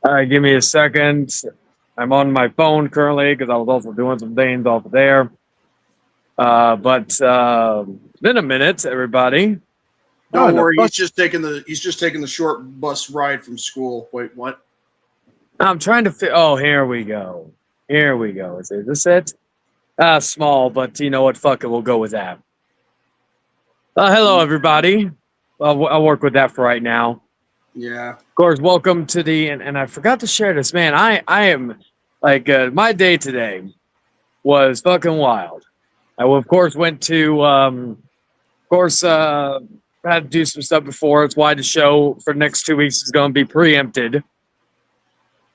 All right, give me a second. I'm on my phone currently because I was also doing some things off of there. But it's been a minute, everybody. Don't worry, he's just taking the short bus ride from school. Wait, what? I'm trying to fit. Oh, here we go. Here we go. Is this it? Small, but you know what? Fuck it. We'll go with that. Hello, everybody. I'll work with that for right now. Yeah. Of course, welcome to the and I forgot to share this, man. I am like my day today was fucking wild. I of course went to had to do some stuff before. It's why the show for the next 2 weeks is going to be preempted.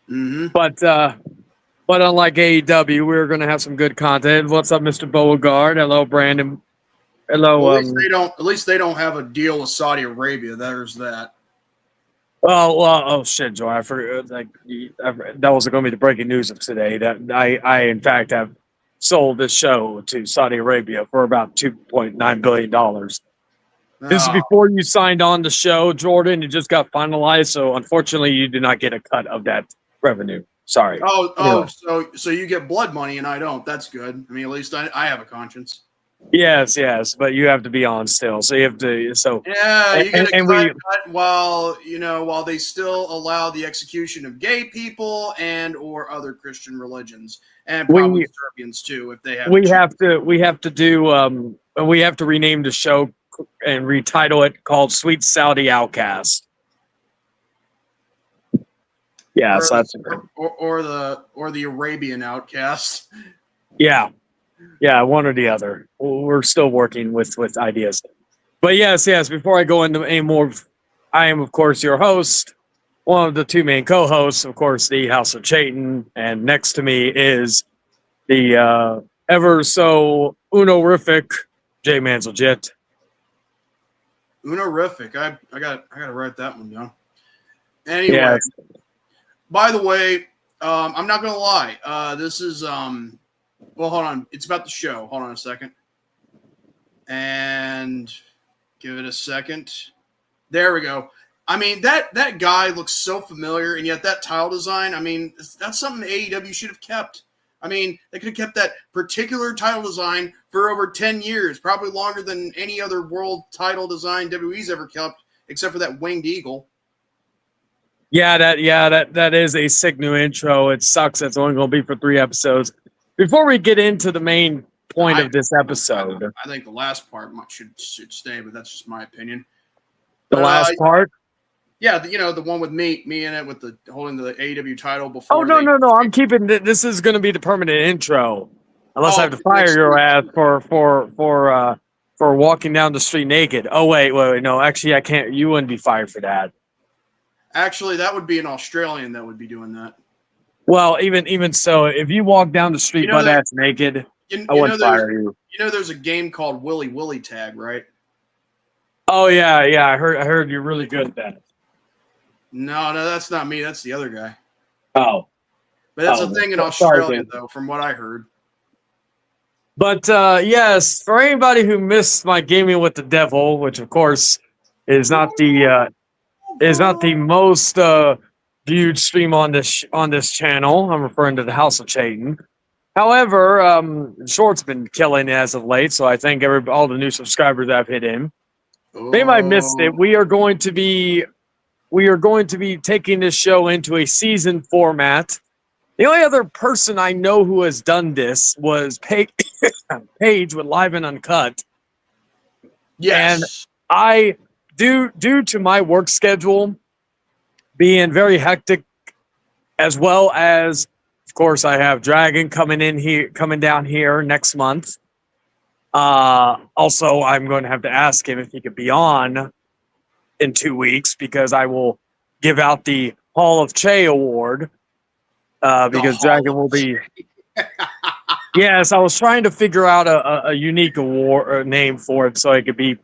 Mm-hmm. But unlike AEW, we're going to have some good content. What's up, Mr. Beauregard? Hello, Brandon. Hello. Well, at least they don't have a deal with Saudi Arabia. There's that. Oh shit, Joe! I forgot. That was going to be the breaking news of today. That I in fact have sold this show to Saudi Arabia for about $2.9 billion. This is before you signed on the show, Jordan. It just got finalized, so unfortunately, you did not get a cut of that revenue. Sorry. Anyway. So you get blood money and I don't. That's good. I mean, at least I have a conscience. Yes, but you have to be on still, so you have to. So yeah, you get a cut while they still allow the execution of gay people and or other Christian religions and probably Serbians too if they have. We have to rename the show and retitle it called Sweet Saudi Outcast. Yeah, so that's or the Arabian Outcast. Yeah, one or the other. We're still working with ideas. But yes. Before I go into any more, I am of course your host, one of the two main co-hosts, of course, the House of Chayton, and next to me is the ever so unorific JMANzlegit. Unorific. I gotta write that one down. Anyway, by the way, I'm not gonna lie. This is well, hold on. It's about the show. Hold on a second. And give it a second. There we go. I mean, that guy looks so familiar, and yet that tile design, I mean, that's something AEW should have kept. I mean, they could have kept that particular title design for over 10 years, probably longer than any other world title design WWE's ever kept, except for that winged eagle. That is a sick new intro. It sucks. It's only going to be for 3 episodes. Before we get into the main point of this episode, I think the last part should stay, but that's just my opinion. The last part? Yeah, the one with me in it with the holding the AEW title before. Oh no! I'm keeping this is going to be the permanent intro, unless I have to fire your ass for walking down the street naked. Oh wait, no, actually I can't. You wouldn't be fired for that. Actually, that would be an Australian that would be doing that. Well, even so, if you walk down the street butt ass naked, I wouldn't fire you. You know, there's a game called Willy Willy Tag, right? Oh yeah. I heard you're really good at that. No, that's not me. That's the other guy. Oh, but that's a thing in Australia, though, from what I heard. But yes, for anybody who missed my Gaming with the Devil, which of course is not the most viewed stream on this channel. I'm referring to the House of Chayton. However, Short's been killing as of late, so I thank all the new subscribers I've hit in. Maybe I missed it. We are going to be taking this show into a season format. The only other person I know who has done this was Paige with Live and Uncut. Yes. And I, due to my work schedule being very hectic, as well as, of course, I have Dragon coming down here next month. Also, I'm going to have to ask him if he could be on in 2 weeks, because I will give out the Hall of Che award, because Dragon will be. Yes, I was trying to figure out a unique award or name for it so it could be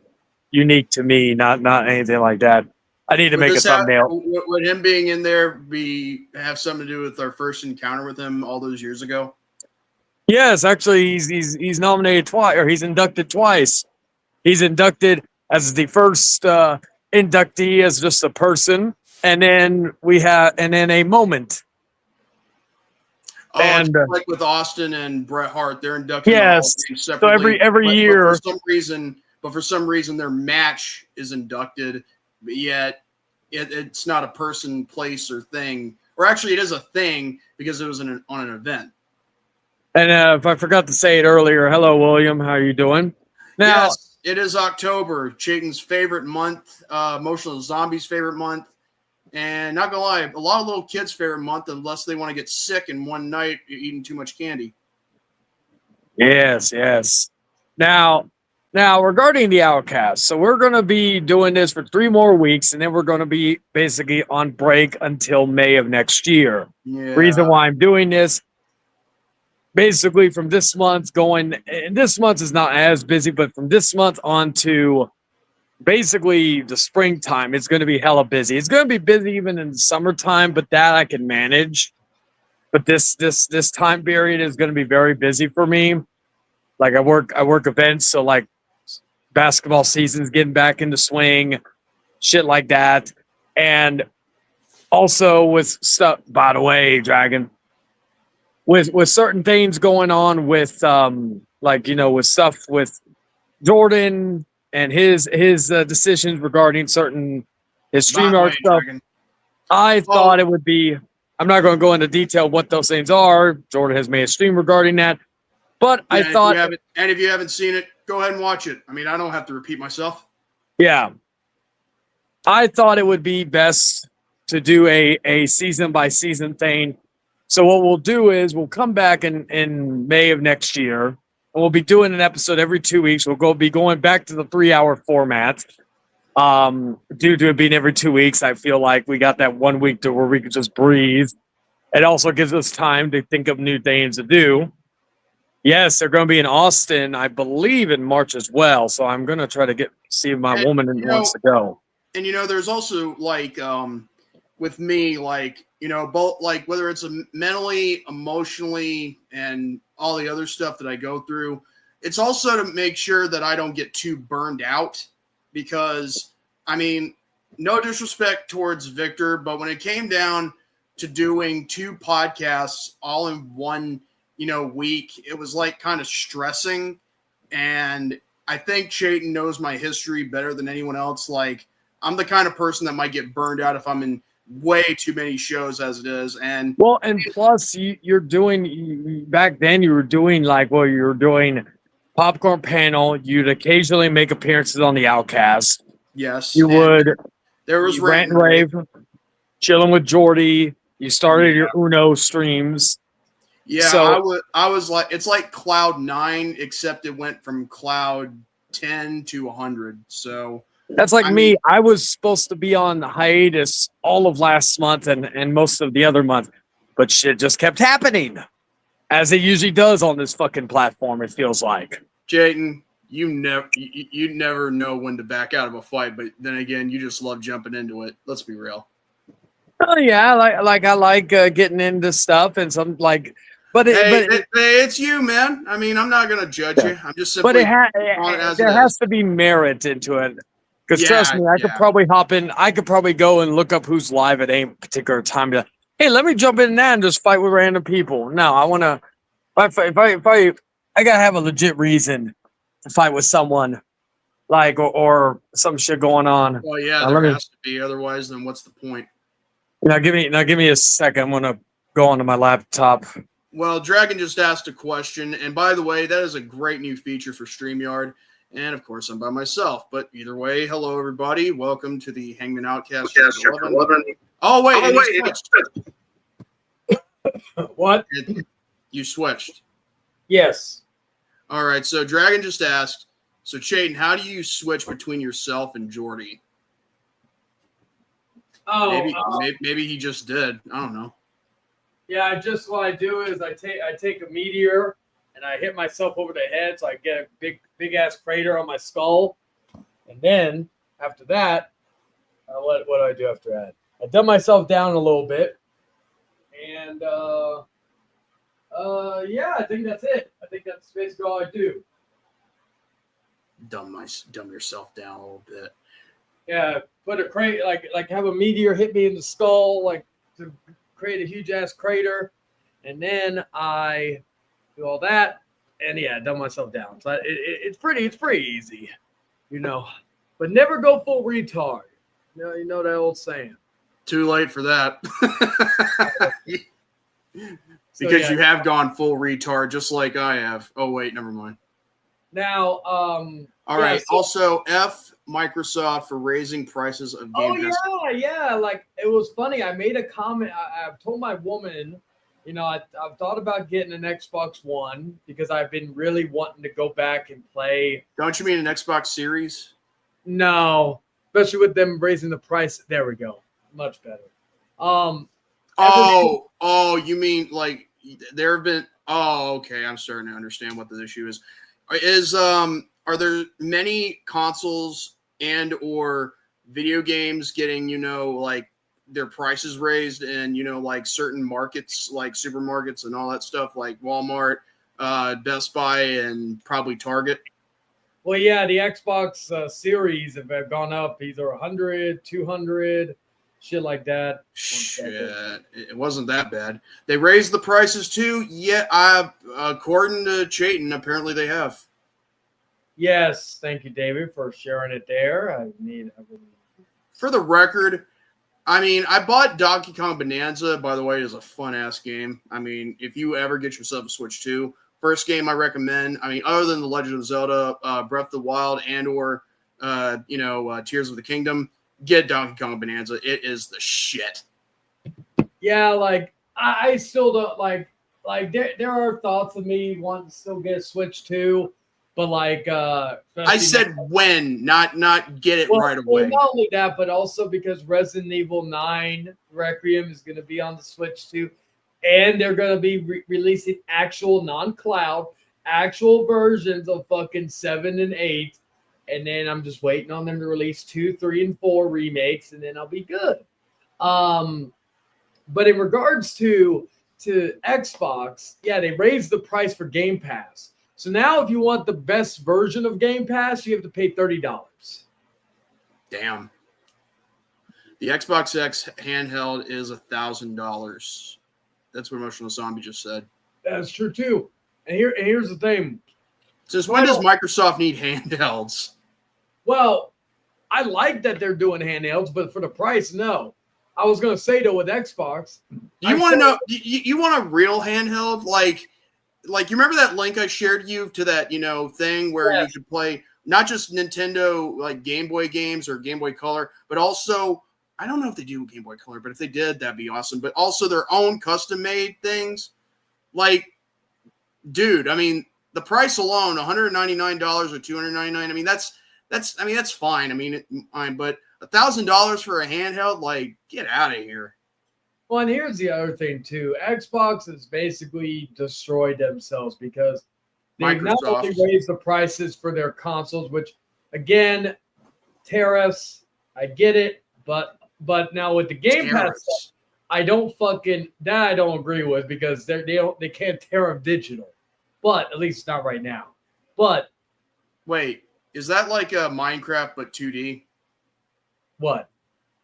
unique to me, not anything like that. I need to make a thumbnail. Would him being in there have something to do with our first encounter with him all those years ago? Yes, actually, he's nominated twice, or he's inducted twice. He's inducted as the first inductee as just a person, and then a moment. Oh, And just like with Austin and Bret Hart, they're inducted in the Hall of yes, Fame so separately. every but year, for some reason, their match is inducted, but yet it's not a person, place, or thing. Or actually, it is a thing because it was on an event. and if I forgot to say it earlier, hello, William. How are you doing? Now, Yes, it is October, Chayton's favorite month, Emotional Zombies' favorite month. And not gonna lie, a lot of little kids' favorite month, unless they want to get sick in one night eating too much candy. yes. Now, regarding the Outcast, so we're going to be doing this for 3 more weeks, and then we're going to be basically on break until May of next year. Yeah. Reason why I'm doing this, basically from this month going, and this month is not as busy, but from this month on to basically the springtime, it's going to be hella busy. It's going to be busy even in the summertime, but that I can manage. But this time period is going to be very busy for me. Like I work events, so like basketball season's getting back into swing, shit like that. And also with stuff, by the way, Dragon, with certain things going on with like, you know, with stuff with Jordan and his decisions regarding certain his By stream the art way, stuff. Dragon. I Well, thought it would be, I'm not going to go into detail what those things are. Jordan has made a stream regarding that. But I yeah, thought, if you haven't seen it, go ahead and watch it. I mean, I don't have to repeat myself. yeah, I thought it would be best to do a season by season thing. So what we'll do is we'll come back in May of next year, and we'll be doing an episode every 2 weeks. We'll be going back to the 3 hour format. Due to it being every 2 weeks, I feel like we got that 1 week to where we could just breathe. It also gives us time to think of new things to do. Yes, they're going to be in Austin, I believe, in March as well. So I'm going to try to see if my And, woman wants to go. And there's also like with me, like both like whether it's mentally, emotionally, and all the other stuff that I go through. It's also to make sure that I don't get too burned out because I mean, no disrespect towards Victor, but when it came down to doing 2 podcasts all in one week, it was like kind of stressing. And I think Chayton knows my history better than anyone else. Like, I'm the kind of person that might get burned out if I'm in way too many shows as it is. And well, and plus you're doing, back then you were doing like, well, you were doing Popcorn Panel. You'd occasionally make appearances on the Outcast. yes, You would. There was Rant and Rave, chilling with Jordy. You started your Uno streams. Yeah, so, I was like, it's like Cloud 9, except it went from Cloud 10 to 100. So that's like me. I was supposed to be on hiatus all of last month and most of the other month, but shit just kept happening, as it usually does on this fucking platform, it feels like. Jayton, you never know when to back out of a fight, but then again, you just love jumping into it. Let's be real. Oh yeah, I like getting into stuff and some like, but it's you, man. I mean, I'm not gonna judge you. I'm just simply there has to be merit into it. Because trust me, I could probably hop in. I could probably go and look up who's live at a particular time. Hey, let me jump in that and just fight with random people. No, I want to. If I gotta have a legit reason to fight with someone, like or some shit going on. Well, yeah, there has to be. Otherwise, then what's the point? Now give me a second. I'm gonna go onto my laptop. Well, Dragon just asked a question, and by the way, that is a great new feature for StreamYard. And of course, I'm by myself. But either way, hello everybody. Welcome to the Hangman Outcast Chapter 11. Oh wait, What? You switched. Yes. All right. So Dragon just asked. So Chayton, how do you switch between yourself and Jordy? Oh, maybe he just did. I don't know. Yeah, what I do is I take a meteor and I hit myself over the head, so I get a big ass crater on my skull, and then after that, what do I do after that? I dumb myself down a little bit, and yeah, I think that's it. I think that's basically all I do. Dumb yourself down a little bit. Yeah, put a crate like have a meteor hit me in the skull, like to create a huge ass crater, and then I do all that, and yeah, dumb myself down. So it's pretty easy, you know. But never go full retard. You know that old saying. Too late for that. So, Because yeah. you have gone full retard, just like I have. Oh wait, never mind. Now, All right. Also, F Microsoft for raising prices of Game Pass. Yeah. Like it was funny. I made a comment. I've told my woman, I've thought about getting an Xbox One because I've been really wanting to go back and play. Don't you mean an Xbox Series? No, especially with them raising the price. There we go. Much better. You mean like there have been? Oh, okay. I'm starting to understand what the issue is. Are there many consoles and or video games getting like their prices raised in like certain markets like supermarkets and all that stuff like Walmart, Best Buy, and probably Target? Well, yeah, the Xbox Series have gone up either 100, 200, shit like that. Shit, it wasn't that bad. They raised the prices too. Yeah, according to Chayton, apparently they have. Yes, thank you, David, for sharing it there. For the record, I mean, I bought Donkey Kong Bonanza. By the way, it is a fun ass game. I mean, if you ever get yourself a Switch 2, first game I recommend. I mean, other than The Legend of Zelda, Breath of the Wild, and or Tears of the Kingdom, get Donkey Kong Bonanza. It is the shit. Yeah, like I still don't like there are thoughts of me wanting to still get a Switch 2, but like I said when, not get it right away. Well, not only that, but also because Resident Evil 9 Requiem is going to be on the Switch 2, and they're going to be releasing actual non-cloud, actual versions of fucking 7 and 8. And then I'm just waiting on them to release 2, 3, and 4 remakes, and then I'll be good. But in regards to Xbox, yeah, they raised the price for Game Pass. So now if you want the best version of Game Pass, you have to pay $30. Damn. The Xbox X handheld is $1,000. That's what Emotional Zombie just said. That's true too. And here's the thing. Since when does Microsoft need handhelds? Well, I like that they're doing handhelds, but for the price, no. I was going to say though with Xbox, you want to know? You want a real handheld? Like you remember that link I shared you to that thing where you could play not just Nintendo like Game Boy games or Game Boy Color, but also I don't know if they do Game Boy Color, but if they did, that'd be awesome. But also their own custom made things. Like, dude, I mean, the price alone, $199 or $299. I mean, that's fine. I mean, but $1,000 for a handheld, like, get out of here. Well, and here's the other thing too. Xbox has basically destroyed themselves because they've not only raised the prices for their consoles, which again, tariffs, I get it, but now with the Game Pass stuff, I don't agree with because they can't tariff digital. But at least not right now. But wait, is that like a Minecraft but 2D? What?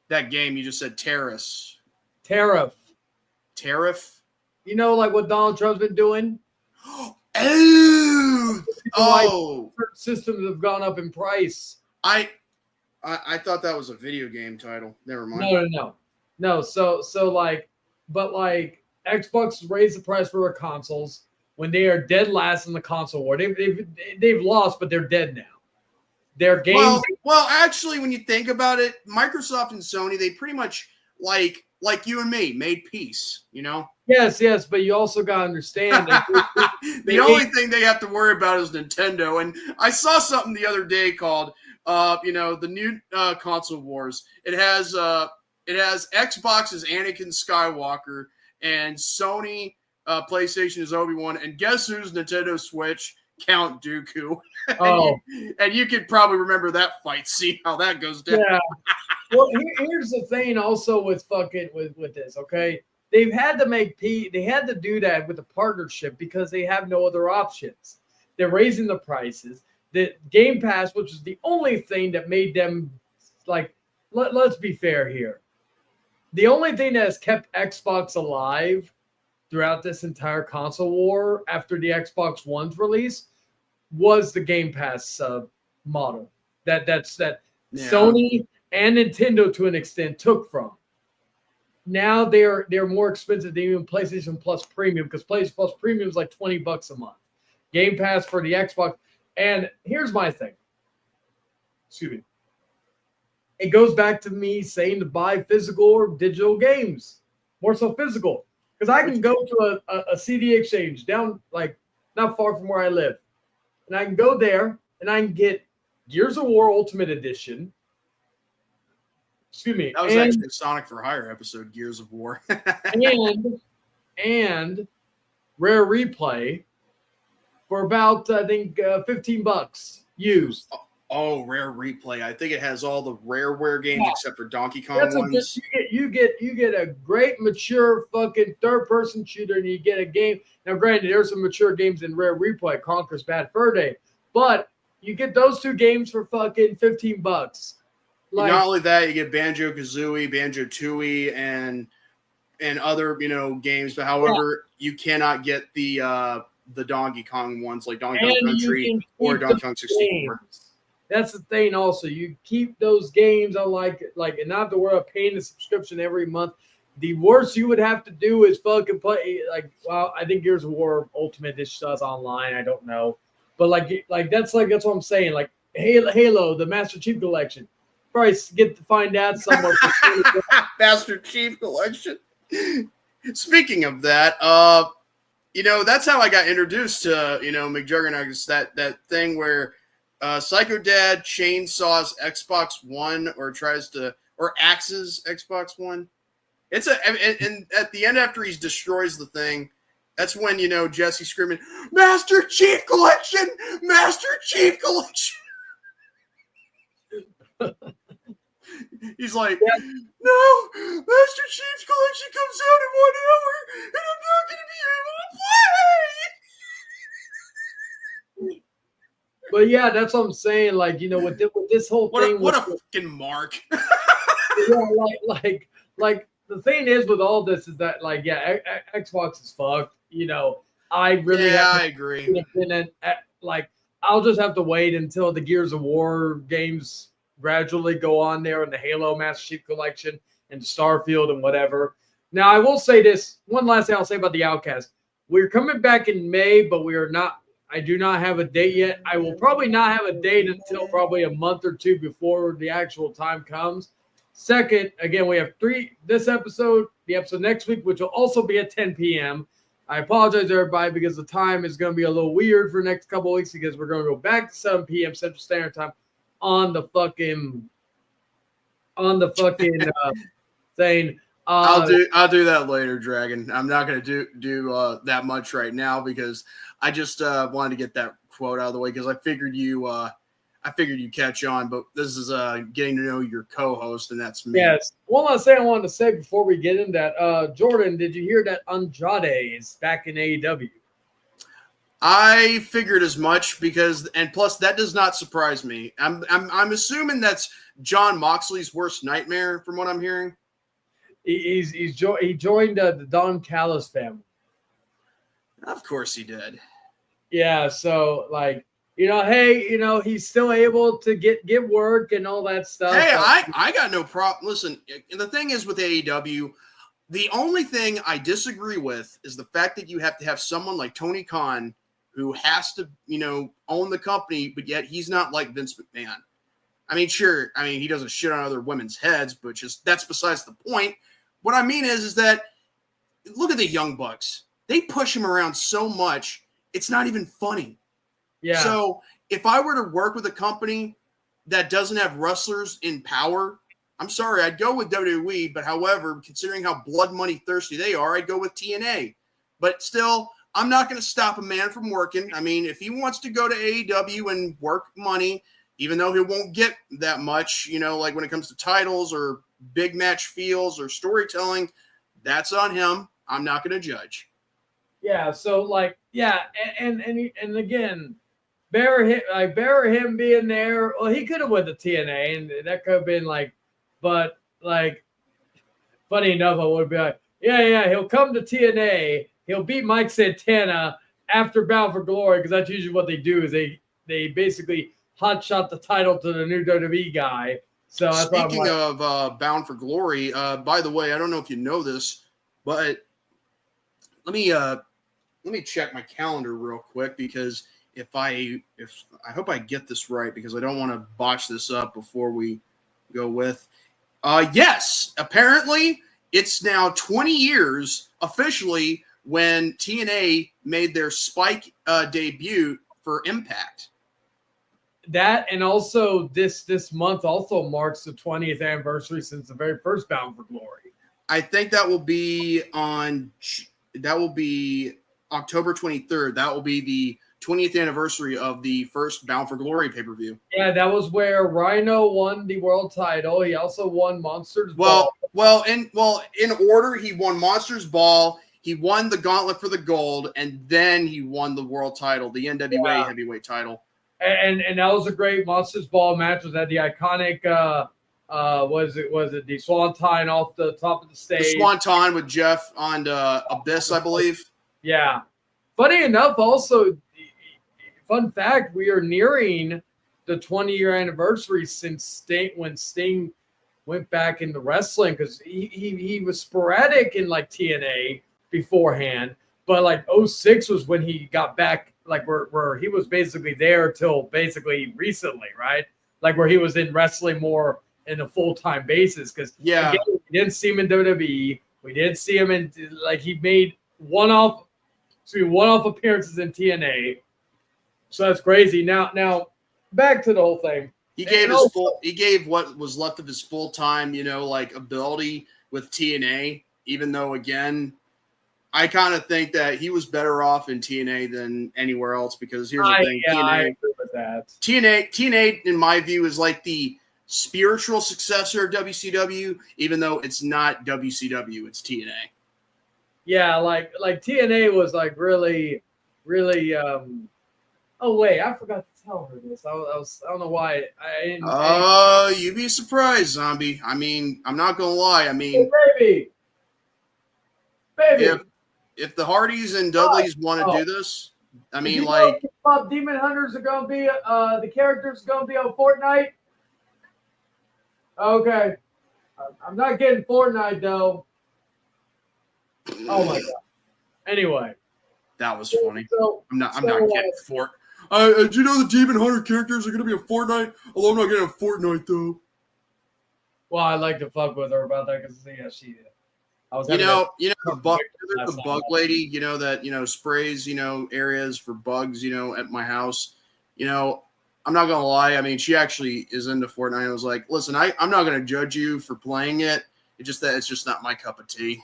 That game you just said tariff. Tariff? You know, like what Donald Trump's been doing? Oh! Systems have gone up in price. I thought that was a video game title. Never mind. No. So but Xbox raised the price for their consoles when they are dead last in the console war. They've lost, but they're dead now. Their games. Well, actually, when you think about it, Microsoft and Sony, they pretty much like you and me made peace. Yes, but you also got to understand that the only thing they have to worry about is Nintendo. And I saw something the other day called, the new console wars. It has Xbox's Anakin Skywalker and Sony PlayStation is Obi-Wan. And guess who's Nintendo Switch? Count Dooku. and you could probably remember that fight scene, how that goes down. Yeah. Well, here's the thing also with this, okay? They've had to they had to do that with the partnership because they have no other options. They're raising the prices. The Game Pass, which is the only thing that made them like let's be fair here. The only thing that has kept Xbox alive throughout this entire console war after the Xbox One's release was the Game Pass model that Sony and Nintendo to an extent took from. Now they're more expensive than even PlayStation Plus Premium because PlayStation Plus Premium is like $20 a month. Game Pass for the Xbox. And here's my thing. Excuse me. It goes back to me saying to buy physical or digital games. More so physical. Because I can go to a CD exchange down, like, not far from where I live. And I can go there and I can get Gears of War Ultimate Edition. Excuse me. That was actually a Sonic for Hire episode, Gears of War. and Rare Replay for about, I think, $15 used. Oh, Rare Replay. I think it has all the Rareware games except for Donkey Kong ones. You get a great mature fucking third-person shooter, and you get a game. Now, granted, there's some mature games in Rare Replay, Conker's Bad Fur Day, but you get those two games for fucking $15. Like, not only that, you get Banjo-Kazooie, Banjo-Tooie, and other games. But however, you cannot get the Donkey Kong ones like Donkey Kong Country or Donkey Kong 64. Games. That's the thing. Also, you keep those games on like, and not have to worry about paying the subscription every month. The worst you would have to do is fucking play. Like, well, I think Gears of War Ultimate Edition is online. I don't know, but that's what I'm saying. Like Halo, the Master Chief Collection. Probably get to find out somewhere. Master Chief Collection. Speaking of that, that's how I got introduced to McJuggernuggets. That thing where Psycho Dad chainsaws Xbox One or axes Xbox One. And at the end after he destroys the thing, that's when Jesse screaming, "Master Chief Collection, Master Chief Collection." He's like, "No, Master Chief's Collection comes out in 1 hour, and I'm not going to be able to play." But yeah, that's what I'm saying. Like, with this whole thing, what a fucking mark. like the thing is with all this is that Xbox is fucked. I really I agree. I'll just have to wait until the Gears of War games gradually go on there, and the Halo Master Chief Collection and Starfield and whatever. Now, I will say this one last thing I'll say about the Outcast. We're coming back in May, but we are not. I do not have a date yet. I will probably not have a date until probably a month or two before the actual time comes. Second, again, we have this episode, the episode next week, which will also be at 10 p.m. I apologize, everybody, because the time is going to be a little weird for the next couple of weeks because we're going to go back to 7 p.m. Central Standard Time on the fucking thing. I'll do that later, Dragon. I'm not going to do that much right now because I just wanted to get that quote out of the way because I figured you catch on. But this is getting to know your co-host, and that's me. Yes. One last thing I wanted to say before we get into that, Jordan, did you hear that Andrade is back in AEW? I figured as much and plus that does not surprise me. I'm assuming that's John Moxley's worst nightmare, from what I'm hearing. He joined the Don Callis family. Of course he did. Yeah, so he's still able to get work and all that stuff. Hey, I got no problem. Listen, the thing is with AEW, the only thing I disagree with is the fact that you have to have someone like Tony Khan who has to, own the company, but yet he's not like Vince McMahon. I mean, sure. I mean, he doesn't shit on other women's heads, but that's besides the point. What I mean is that look at the Young Bucks. They push him around so much, it's not even funny. Yeah. So if I were to work with a company that doesn't have wrestlers in power, I'm sorry, I'd go with WWE. But however, considering how blood money thirsty they are, I'd go with TNA. But still, I'm not going to stop a man from working. I mean, if he wants to go to AEW and work money, even though he won't get that much, like when it comes to titles or big match feels or storytelling, that's on him. I'm not going to judge. Yeah. So and again, Bear him being there. Well, he could have went to TNA, and that could have been like, but like, funny enough, I would be like, yeah, he'll come to TNA. He'll beat Mike Santana after Bound for Glory because that's usually what they do. Is they basically hotshot the title to the new WWE guy. So that's why I'm Speaking like, of Bound for Glory, by the way, I don't know if you know this, but let me check my calendar real quick because if I hope I get this right because I don't want to botch this up before we go with. Yes, apparently it's now 20 years officially when TNA made their Spike debut for Impact. that, and also this month also marks the 20th anniversary since the very first Bound for Glory. I think that will be October 23rd. That will be the 20th anniversary of the first Bound for Glory pay-per-view. Yeah, that was where Rhino won the world title. He also won Monsters Ball. Well, in order, he won Monsters Ball, he won the Gauntlet for the Gold, and then he won the world title, the NWA heavyweight title. And that was a great Monsters Ball match. Was that the iconic was it the Swanton off the top of the stage? The Swanton with Jeff on Abyss, I believe. Yeah. Funny enough, also, fun fact, we are nearing the 20-year anniversary since Sting went back into wrestling because he was sporadic in like TNA beforehand, but like 06 was when he got back, like where he was basically there till basically recently, right? Like where he was in wrestling more in a full-time basis because again, we didn't see him in WWE. We didn't see him in like he made one-off appearances in TNA. So that's crazy. Now back to the whole thing. He gave what was left of his full-time, like ability with TNA, even though again, I kind of think that he was better off in TNA than anywhere else because here's the thing. Yeah, I agree with that. TNA, in my view, is like the spiritual successor of WCW, even though it's not WCW, it's TNA. Yeah, like TNA was like really, really. Oh wait, I forgot to tell her this. I don't know why I didn't. You'd be surprised, Zombie. I mean, I'm not gonna lie. I mean, baby. If the Hardys and Dudleys want to do this, I mean, like, Demon Hunters are gonna be the characters gonna be on Fortnite. Okay, I'm not getting Fortnite though. Oh my god. Anyway, that was funny. I'm not getting Fortnite. Do you know the Demon Hunter characters are gonna be a Fortnite? Although I'm not getting a Fortnite though. Well, I like to fuck with her about that because she. The bug lady, that sprays, areas for bugs, at my house. I'm not gonna lie. I mean, she actually is into Fortnite. I was like, listen, I'm not gonna judge you for playing it. It's just not my cup of tea,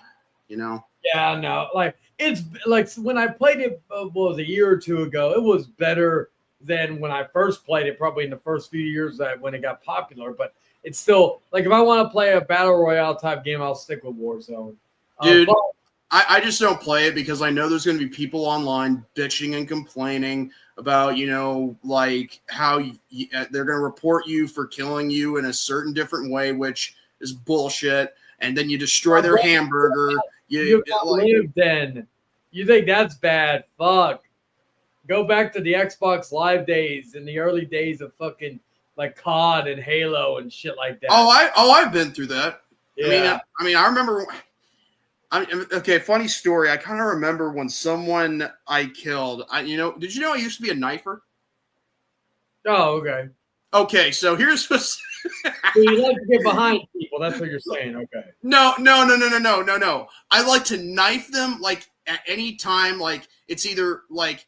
Yeah, no, like it's like when I played it, was a year or two ago. It was better than when I first played it, probably in the first few years when it got popular. But it's still like if I want to play a battle royale type game, I'll stick with Warzone. Dude, I just don't play it because I know there's going to be people online bitching and complaining about, like how they're going to report you for killing you in a certain different way, which is bullshit. And then you destroy their hamburger. You then. You think that's bad? Fuck. Go back to the Xbox Live days in the early days of fucking like COD and Halo and shit like that. I've been through that. Yeah. I mean, I remember. Okay, funny story. I kind of remember when someone I killed. Did you know I used to be a knifer? Oh, okay. Okay, so here's what. So you like to get behind people. That's what you're saying. Okay. No. I like to knife them like at any time. Like it's either like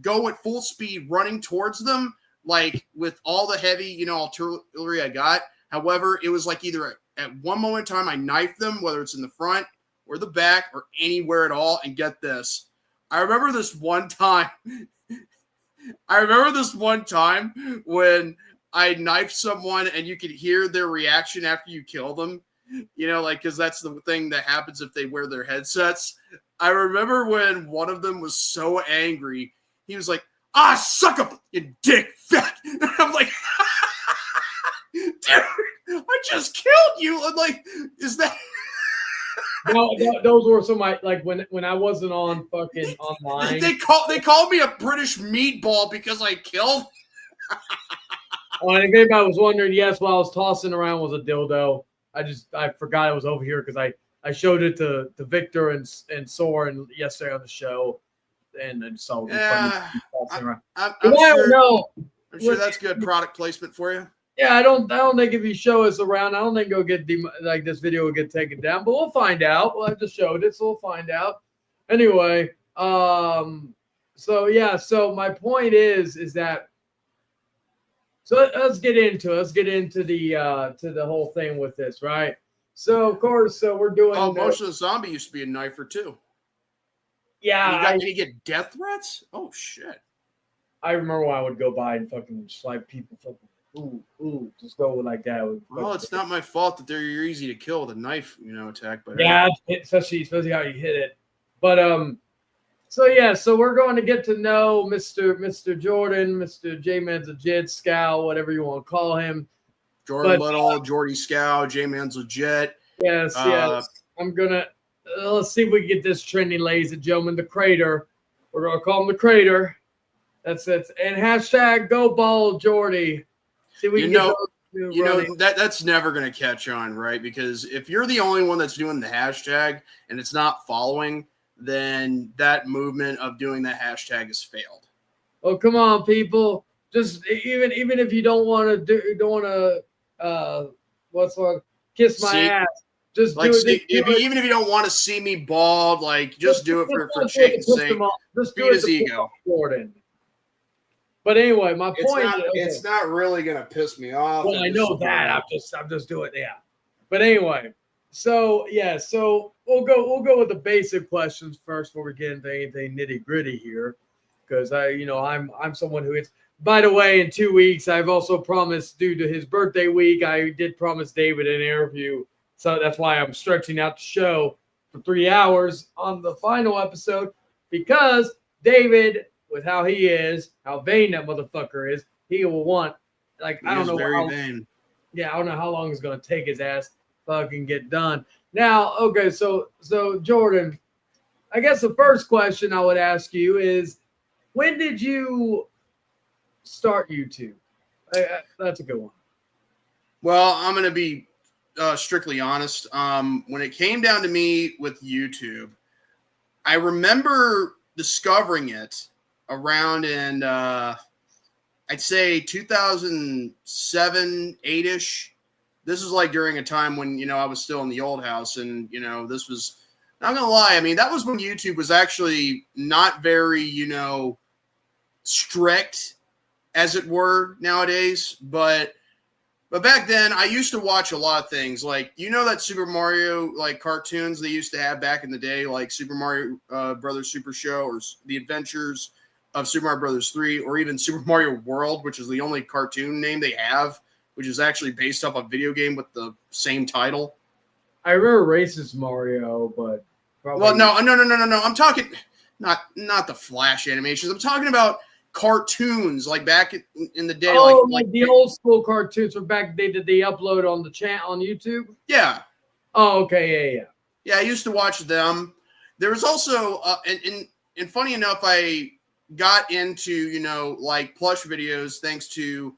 go at full speed running towards them, like with all the heavy, artillery I got. However, it was like either at one moment in time I knifed them, whether it's in the front or the back or anywhere at all. And get this. I remember this one time when I knifed someone and you could hear their reaction after you kill them, because that's the thing that happens if they wear their headsets. I remember when one of them was so angry, he was like, suck up, you dick fat. And I'm like, dude, I just killed you. I'm like, is that? No, those were some of my, like, when I wasn't on fucking online. They called me a British meatball because I killed. Oh, and if anybody was wondering, yes, what I was tossing around was a dildo. I forgot it was over here because I showed it to Victor and Soren yesterday on the show, and so Yeah, I'm sure that's good product placement for you. Yeah, I don't think if you show us around, I don't think it'll get like this video will get taken down, but we'll find out. Well, I just showed it, so we'll find out. Anyway, so yeah, so my point is that. So let's get into the whole thing with this, right? So of course, we're doing. Oh, Motion of the Zombie used to be a knifer too. Yeah, and you get death threats. Oh shit! I remember when I would go by and fucking swipe people. Fucking just go like that. Well, it's not my fault that they're easy to kill with a knife, attack. But yeah, especially how you hit it. But so yeah, so we're going to get to know Mr. Jordan, Mr. JMANzlegit, Scow, whatever you want to call him. Jordan Little, Jordy Scow, JMANzlegit. Yes. I'm gonna let's see if we can get this trending, ladies and gentlemen. The Crater. We're gonna call him the Crater. That's it. And hashtag Go Ball Jordy. See, that's never going to catch on, right? Because if you're the only one that's doing the hashtag and it's not following, then that movement of doing that hashtag has failed. Oh, come on, people! Just even if you don't want to kiss my ass, just like, do it. Even if you don't want to see me bald, like just do it for shake's sake. Just feed his ego. Jordan. But anyway, my point is, it's not really gonna piss me off. Well, I know that. I'm just doing yeah. But anyway, so yeah, so we'll go with the basic questions first before we get into anything nitty gritty here, because I'm someone who is. By the way, in 2 weeks, I've also promised, due to his birthday week, I did promise David an interview, so that's why I'm stretching out the show for 3 hours on the final episode, because David, with how he is, how vain that motherfucker is, he will want, I don't know very vain. Yeah, I don't know how long it's gonna take his ass fucking get done. Now, okay, so Jordan, I guess the first question I would ask you is, when did you start YouTube? That's a good one. Well, I'm gonna be strictly honest. When it came down to me with YouTube, I remember discovering it around in I'd say 2007, 8-ish. This was like during a time when I was still in the old house, and this was, not gonna lie, I mean, that was when YouTube was actually not very strict, as it were, nowadays, but back then I used to watch a lot of things, like that Super Mario cartoons they used to have back in the day, like Super Mario Brothers Super Show, or The Adventures of Super Mario Brothers 3, or even Super Mario World, which is the only cartoon name they have, which is actually based off a video game with the same title. I remember Racist Mario, but probably... Well, no. I'm talking not the Flash animations. I'm talking about cartoons, like back in the day. Oh, like the old school cartoons from back they upload on the channel on YouTube. Yeah. Oh, okay, yeah. Yeah, I used to watch them. There was also, and funny enough, I got into, plush videos thanks to,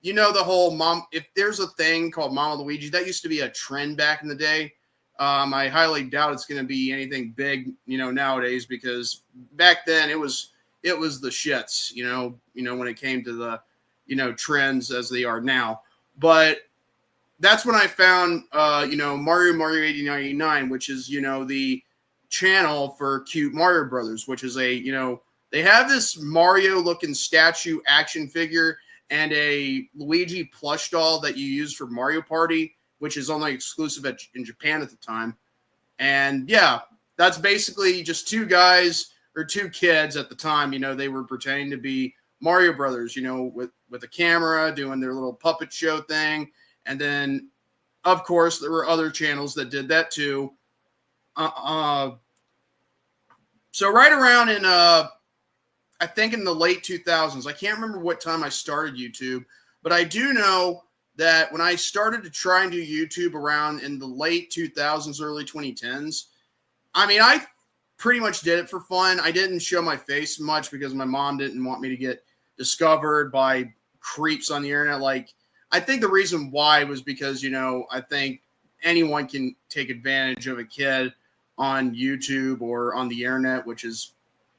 the whole if there's a thing called Mama Luigi, that used to be a trend back in the day. I highly doubt it's going to be anything big, nowadays, because back then it was the shits, when it came to the, trends as they are now. But that's when I found, Mario 8099, which is, the channel for Cute Mario Brothers, which is a, they have this Mario looking statue action figure and a Luigi plush doll that you use for Mario Party, which is only exclusive in Japan at the time. And yeah, that's basically just two guys or two kids at the time, they were pretending to be Mario Brothers, with a camera doing their little puppet show thing. And then, of course, there were other channels that did that too. So right around in, I think in the late 2000s. I can't remember what time I started YouTube, but I do know that when I started to try and do YouTube around in the late 2000s, early 2010s, I mean, I pretty much did it for fun. I didn't show my face much because my mom didn't want me to get discovered by creeps on the internet. Like, I think the reason why was because, I think anyone can take advantage of a kid on YouTube or on the internet, which is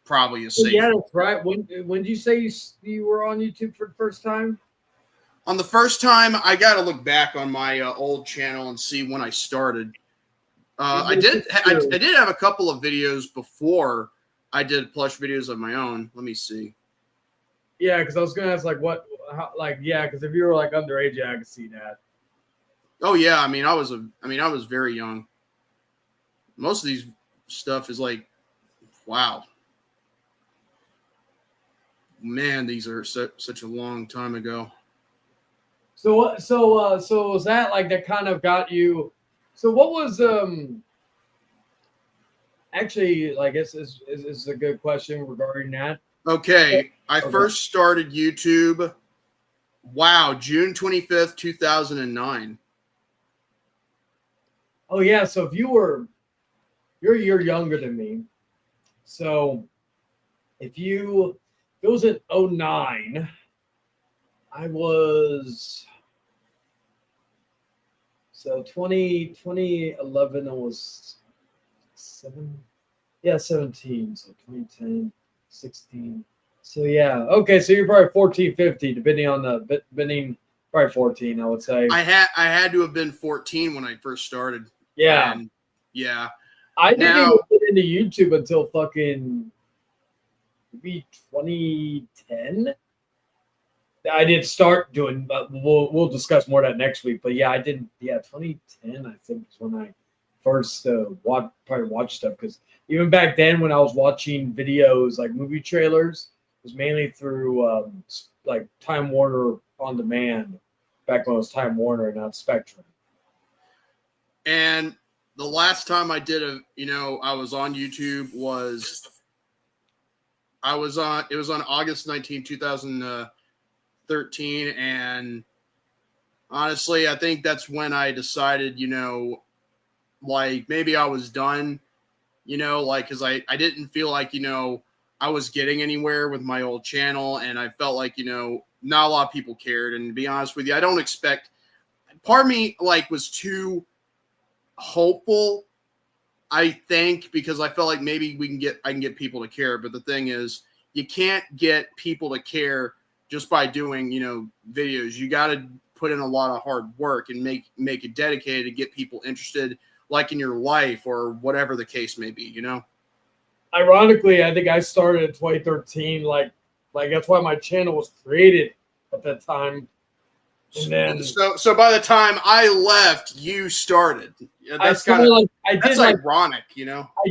probably a safe. Yeah, that's right. When did you say you were on YouTube for the first time? On the first time, I got to look back on my old channel and see when I started. I did have a couple of videos before I did plush videos of my own. Let me see. Yeah, because I was gonna ask because if you were like underage, yeah, I could see that. Oh yeah, I mean I was very young. Most of these stuff is like, wow, man, these are such a long time ago. So was that like that kind of got you? So what was actually, like, this is a good question regarding that. Okay, I first started YouTube. Wow, June 25th, 2009. Oh yeah, so if you're a year younger than me, so if it was in 09, I was. So 2011 I was 17. So 2010, 16. So yeah, okay. So you're probably 14, 15, depending probably 14, I would say. I had to have been 14 when I first started. Yeah, and yeah. I didn't even get into YouTube until fucking maybe 2010. I did start doing, but we'll discuss more of that next week. But yeah, I didn't. Yeah, 2010 I think is when I first probably watched stuff, because even back then when I was watching videos like movie trailers, it was mainly through like Time Warner on demand. Back when it was Time Warner and not Spectrum. And the last time I did I was on YouTube it was on August 19, 2013, and honestly, I think that's when I decided, like maybe I was done, like, because I didn't feel like, I was getting anywhere with my old channel, and I felt like, not a lot of people cared. And to be honest with you, I don't expect, part of me like was too hopeful, I think, because I felt like maybe I can get people to care. But the thing is, you can't get people to care just by doing, videos. You got to put in a lot of hard work and make it dedicated to get people interested, like in your life or whatever the case may be, Ironically, I think I started in 2013. Like that's why my channel was created at that time. And then, so by the time I left, you started. That's ironic, I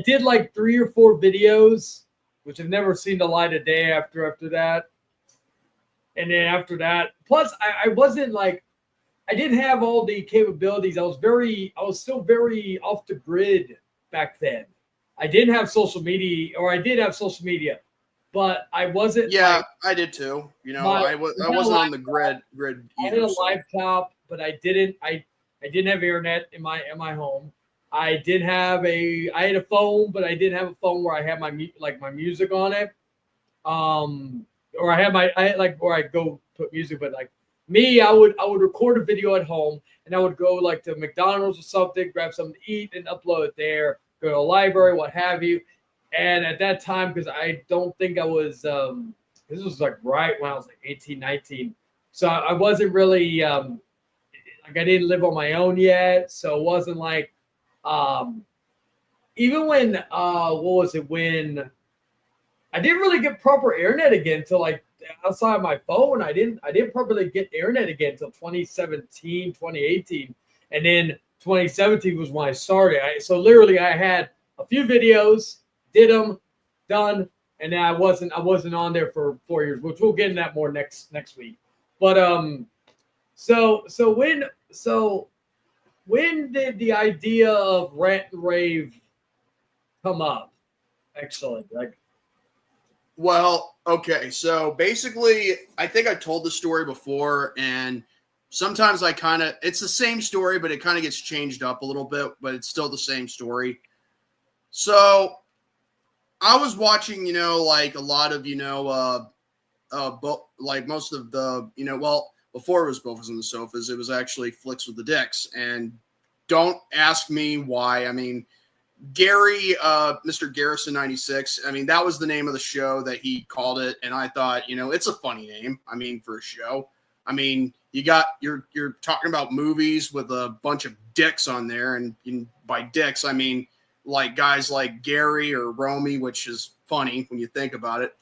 did like 3 or 4 videos, which have never seen the light of day after that. And then after that, plus I wasn't like, I didn't have all the capabilities. I was still very off the grid back then. I didn't have social media, or I did have social media, but I wasn't. Yeah, I did too. I wasn't on the grid either. I had a laptop, but I didn't have internet in my home. I had a phone, but I didn't have a phone where I had my music on it. Or I had where I go put music, but like me, I would record a video at home, and I would go like to McDonald's or something, grab something to eat, and upload it there. Go to a library, what have you. And at that time, because I don't think I was, this was like right when I was like 18, 19. So I wasn't really, like I didn't live on my own yet. So it wasn't like, even when, when I didn't really get proper internet again until like outside my phone. I didn't properly get internet again until 2017, 2018. And then 2017 was when I started. So literally I had a few videos, did them, done, and then I wasn't on there for 4 years, which we'll get into that more next week. But so when did the idea of rant and rave come up? Excellent. Like, Well, okay. So basically, I think I told the story before, and sometimes it's the same story, but it kind of gets changed up a little bit, but it's still the same story. So I was watching, like a lot of, like most of the, before it was Bofas on the Sofas, it was actually Flicks with the Dicks. And don't ask me why. I mean, Gary, Mr. Garrison 96. I mean, that was the name of the show that he called it, and I thought, it's a funny name. I mean, for a show. I mean, you're talking about movies with a bunch of dicks on there, and by dicks I mean like guys like Gary or Romy, which is funny when you think about it.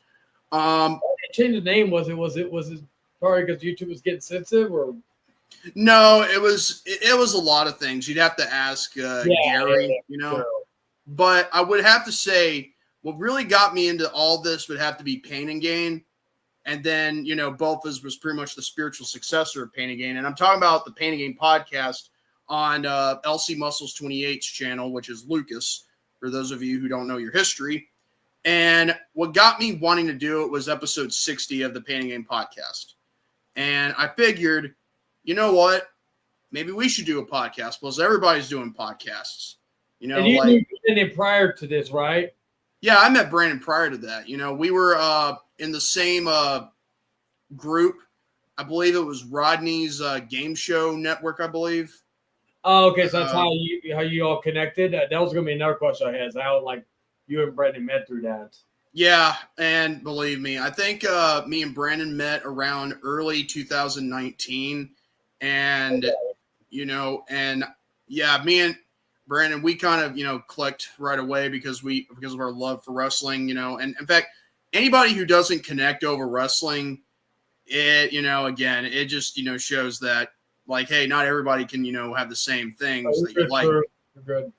They changed the name. Was it probably because YouTube was getting sensitive, or? No, it was a lot of things. You'd have to ask Gary, Sure. But I would have to say what really got me into all this would have to be Pain and Gain. And then, Bofas was pretty much the spiritual successor of Pain and Gain. And I'm talking about the Pain and Gain podcast on LC Muscles 28's channel, which is Lucas, for those of you who don't know your history. And what got me wanting to do it was episode 60 of the Pain and Gain podcast. And I figured, you know what? Maybe we should do a podcast because everybody's doing podcasts. And you knew Brandon prior to this, right? Yeah, I met Brandon prior to that. We were in the same group. I believe it was Rodney's game show network, I believe. Oh, okay. So that's how you all connected? That was going to be another question I had. Is how, like, you and Brandon met through that. Yeah, and believe me, I think me and Brandon met around early 2019. And, and yeah, me and Brandon, we kind of, clicked right away because of our love for wrestling, and in fact, anybody who doesn't connect over wrestling, it, again, it just, shows that like, hey, not everybody can, have the same things that you like. Good.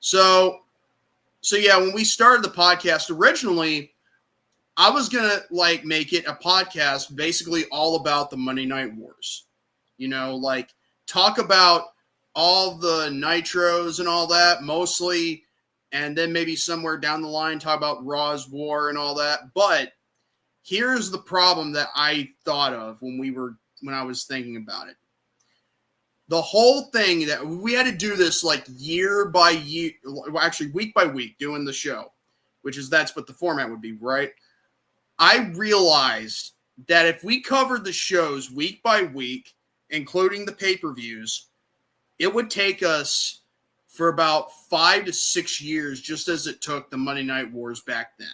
So yeah, when we started the podcast originally, I was going to make it a podcast basically all about the Monday Night Wars, talk about all the nitros and all that mostly, and then maybe somewhere down the line talk about Raw's War and all that. But here's the problem that I thought of when I was thinking about it. The whole thing that we had to do this like year by year, actually week by week doing the show, that's what the format would be, right? I realized that if we covered the shows week by week, including the pay-per-views, it would take us for about 5 to 6 years, just as it took the Monday Night Wars back then.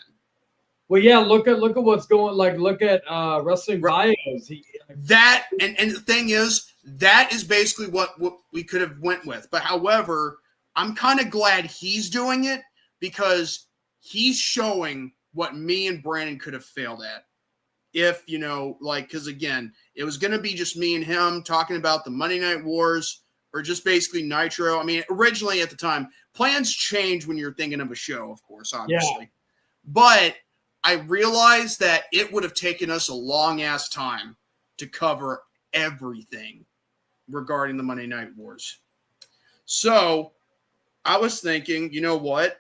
Well, yeah, look at what's going. Like, look at wrestling bios. That and the thing is, that is basically what we could have went with. But however, I'm kind of glad he's doing it because he's showing what me and Brandon could have failed at. If because again, it was going to be just me and him talking about the Monday Night Wars. Or just basically Nitro. I mean, originally at the time, plans change when you're thinking of a show, of course, obviously. Yeah. But I realized that it would have taken us a long-ass time to cover everything regarding the Monday Night Wars. So I was thinking, you know what?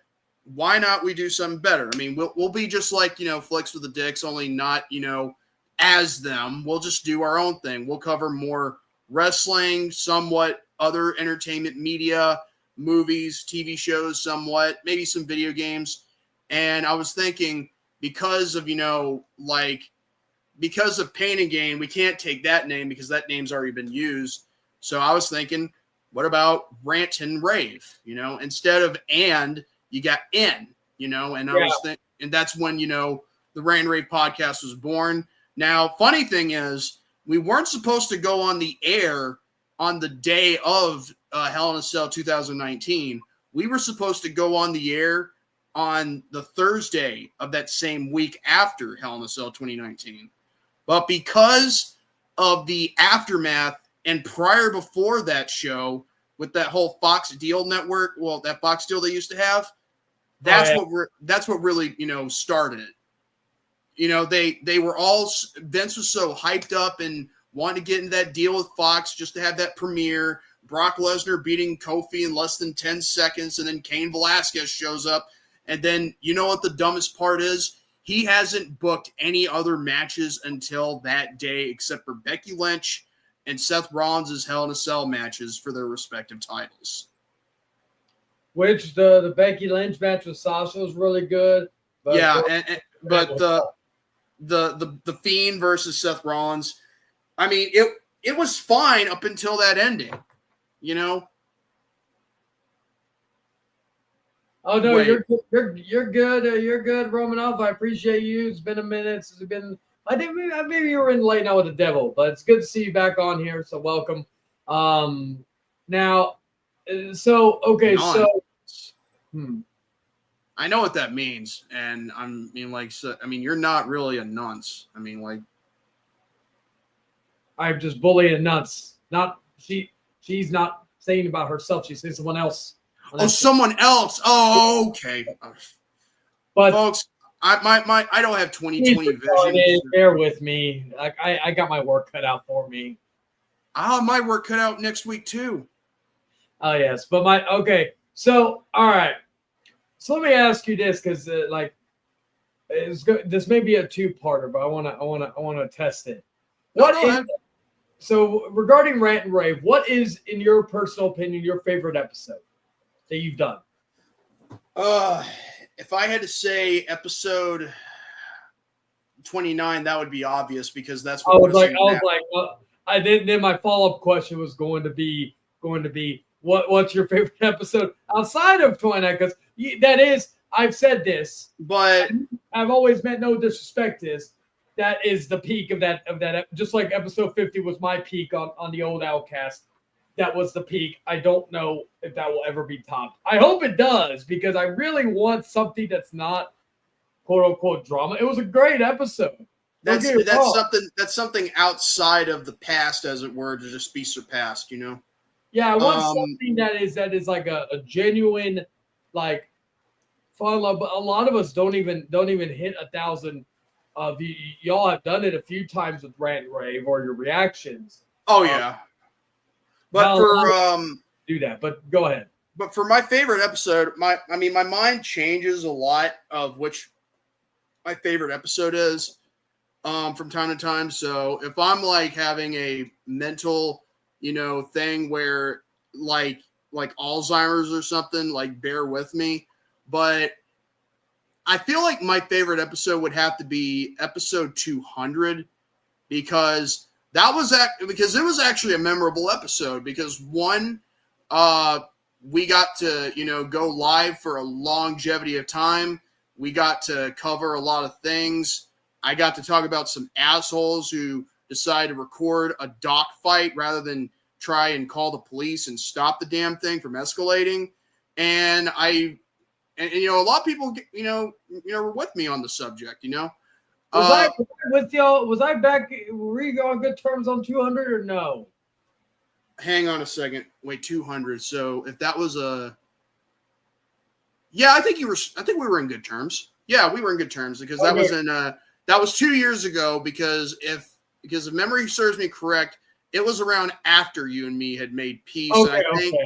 Why not we do something better? I mean, we'll be just like, Flicks with the Dicks, only not, as them. We'll just do our own thing. We'll cover more wrestling, somewhat other entertainment media, movies, TV shows, somewhat, maybe some video games. And I was thinking because of, because of Pain and Gain, we can't take that name because that name's already been used. So I was thinking, what about Rant and Rave? Instead of and, you got N, and I was thinking, and that's when, the Rant and Rave podcast was born. Now, funny thing is, we weren't supposed to go on the air on the day of Hell in a Cell 2019. We were supposed to go on the air on the Thursday of that same week after Hell in a Cell 2019. But because of the aftermath and before that show with that whole Fox deal network, that Fox deal they used to have, that's what really, started it. They were all, Vince was so hyped up and wanted to get into that deal with Fox just to have that premiere. Brock Lesnar beating Kofi in less than 10 seconds, and then Cain Velasquez shows up. And then, you know what the dumbest part is? he hasn't booked any other matches until that day except for Becky Lynch and Seth Rollins' Hell in a Cell matches for their respective titles. Which the Becky Lynch match with Sasha was really good. But yeah, but the Fiend versus Seth Rollins, I mean, it was fine up until that ending, you know. Oh no, you're good. You're good, Romanov. I appreciate you. It's been a minute. It's been. I think maybe you were in late now with the devil, but it's good to see you back on here. So welcome. Now, so okay, so. I know what that means, and you're not really a nunce. I mean, like, I'm just bullying nuts. Not she's not saying about herself. She's saying someone else. Oh, someone else. Oh, okay. But folks, I don't have 20/20 vision. Bear with me. I got my work cut out for me. I'll have my work cut out next week too. Oh yes, but okay. So all right. So let me ask you this, because this may be a two-parter, but I want to test it. So regarding Rant and Rave, what is, in your personal opinion, your favorite episode that you've done? If I had to say episode 29, that would be obvious, because that's what then my follow-up question was going to be what's your favorite episode outside of 29? Because that is, I've said this, but I've always meant no disrespect. That is the peak of that. Just like episode 50 was my peak on the old Outcast. That was the peak. I don't know if that will ever be topped. I hope it does, because I really want something that's not quote unquote drama. It was a great episode. That's something outside of the past, as it were, to just be surpassed. You know. Yeah, I want something that is like a genuine, like, fun love. But a lot of us don't even hit 1,000. Y'all have done it a few times with Rant and Rave or your reactions. Oh yeah, but do that. But go ahead. But for my favorite episode, my mind changes a lot of which my favorite episode is from time to time. So if I'm like having a mental thing where like Alzheimer's or something, like, bear with me. But I feel like my favorite episode would have to be episode 200, because it was actually a memorable episode, because one, we got to, go live for a longevity of time. We got to cover a lot of things. I got to talk about some assholes who decide to record a dock fight rather than try and call the police and stop the damn thing from escalating. And a lot of people, were with me on the subject, Was I with y'all? Was I back? Were we on good terms on 200 or no? Hang on a second. Wait, 200. So if that was I think we were in good terms. Yeah, we were in good terms, because that was that was 2 years ago, because if memory serves me correct, it was around after you and me had made peace. Okay, and I think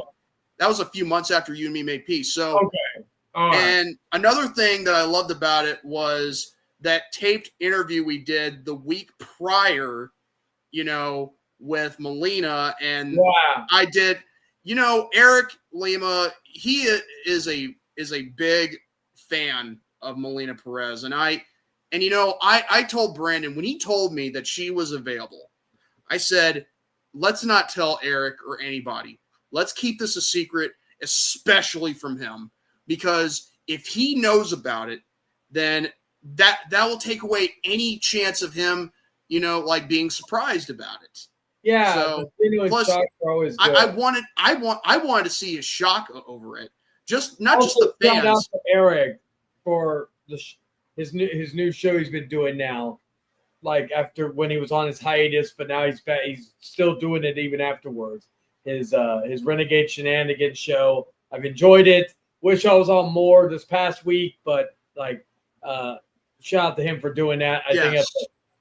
that was a few months after you and me made peace. So, okay. All right. And another thing that I loved about it was that taped interview we did the week prior, with Melina. And wow. I did, Eric Lima, he is a big fan of Melina Perez. And I told Brandon, when he told me that she was available, I said, let's not tell Eric or anybody. Let's keep this a secret, especially from him, because if he knows about it, then that will take away any chance of him, being surprised about it. Yeah. So plus, I wanted to see his shock over it. Not just the fans. Shout out to Eric for his new show he's been doing now. Like, after when he was on his hiatus, but now he's back. He's still doing it even afterwards. His Renegade Shenanigans show. I've enjoyed it. Wish I was on more this past week, but shout out to him for doing that. I think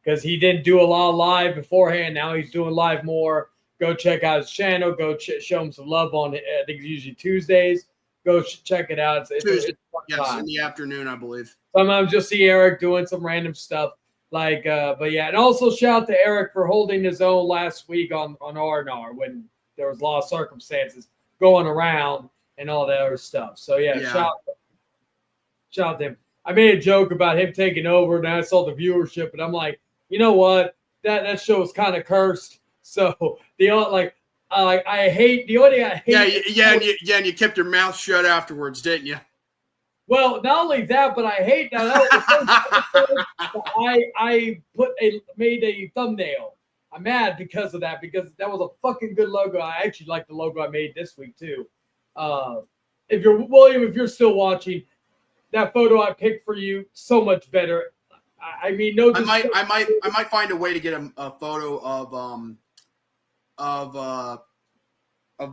because he didn't do a lot of live beforehand. Now he's doing live more. Go check out his channel. Go show him some love on. I think it's usually Tuesdays. Go check it out. It's Yes, time. in the afternoon, I believe. Sometimes you'll see Eric doing some random stuff. But yeah, and also shout out to Eric for holding his own last week on R&R when there was a lot of circumstances going around and all that other stuff. So yeah. Shout out to him. I made a joke about him taking over, and I saw the viewership, and I'm like, you know what? That show is kind of cursed. So I hate the only thing I hate. And you kept your mouth shut afterwards, didn't you? Well, not only that, but I hate now. That was the first I made a thumbnail. I'm mad because of that, because that was a fucking good logo. I actually like the logo I made this week too. If you're still watching, that photo I picked for you, so much better. I mean, no. I might find a way to get a photo of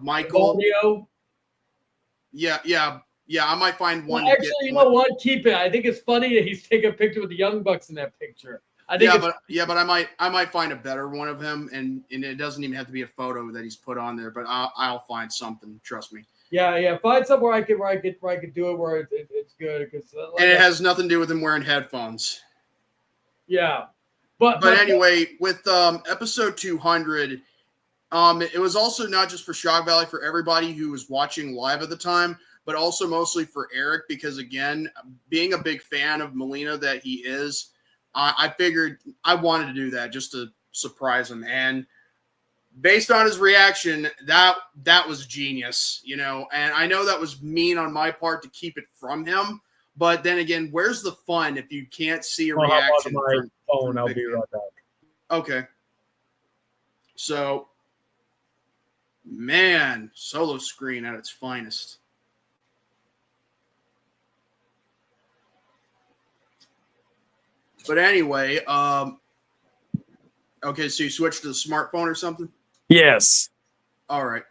Michael. Audio. Yeah, I might find one. Well, actually, you know what? Keep it. I think it's funny that he's taking a picture with the Young Bucks in that picture. But I might find a better one of him, and it doesn't even have to be a photo that he's put on there. But I'll find something. Trust me. Yeah. Find somewhere I could do it where it's good, because and it has nothing to do with him wearing headphones. Yeah, but anyway, with episode 200, it was also not just for Shock Valley, for everybody who was watching live at the time, but also mostly for Eric, because again, being a big fan of Molina that he is, I figured I wanted to do that just to surprise him. And based on his reaction, that was genius, you know. And I know that was mean on my part to keep it from him, but then again, where's the fun if you can't see a reaction? My phone. I'll be right back. Okay. So, man, Solo Screen at its finest. But anyway, okay, so you switched to the smartphone or something? Yes. All right.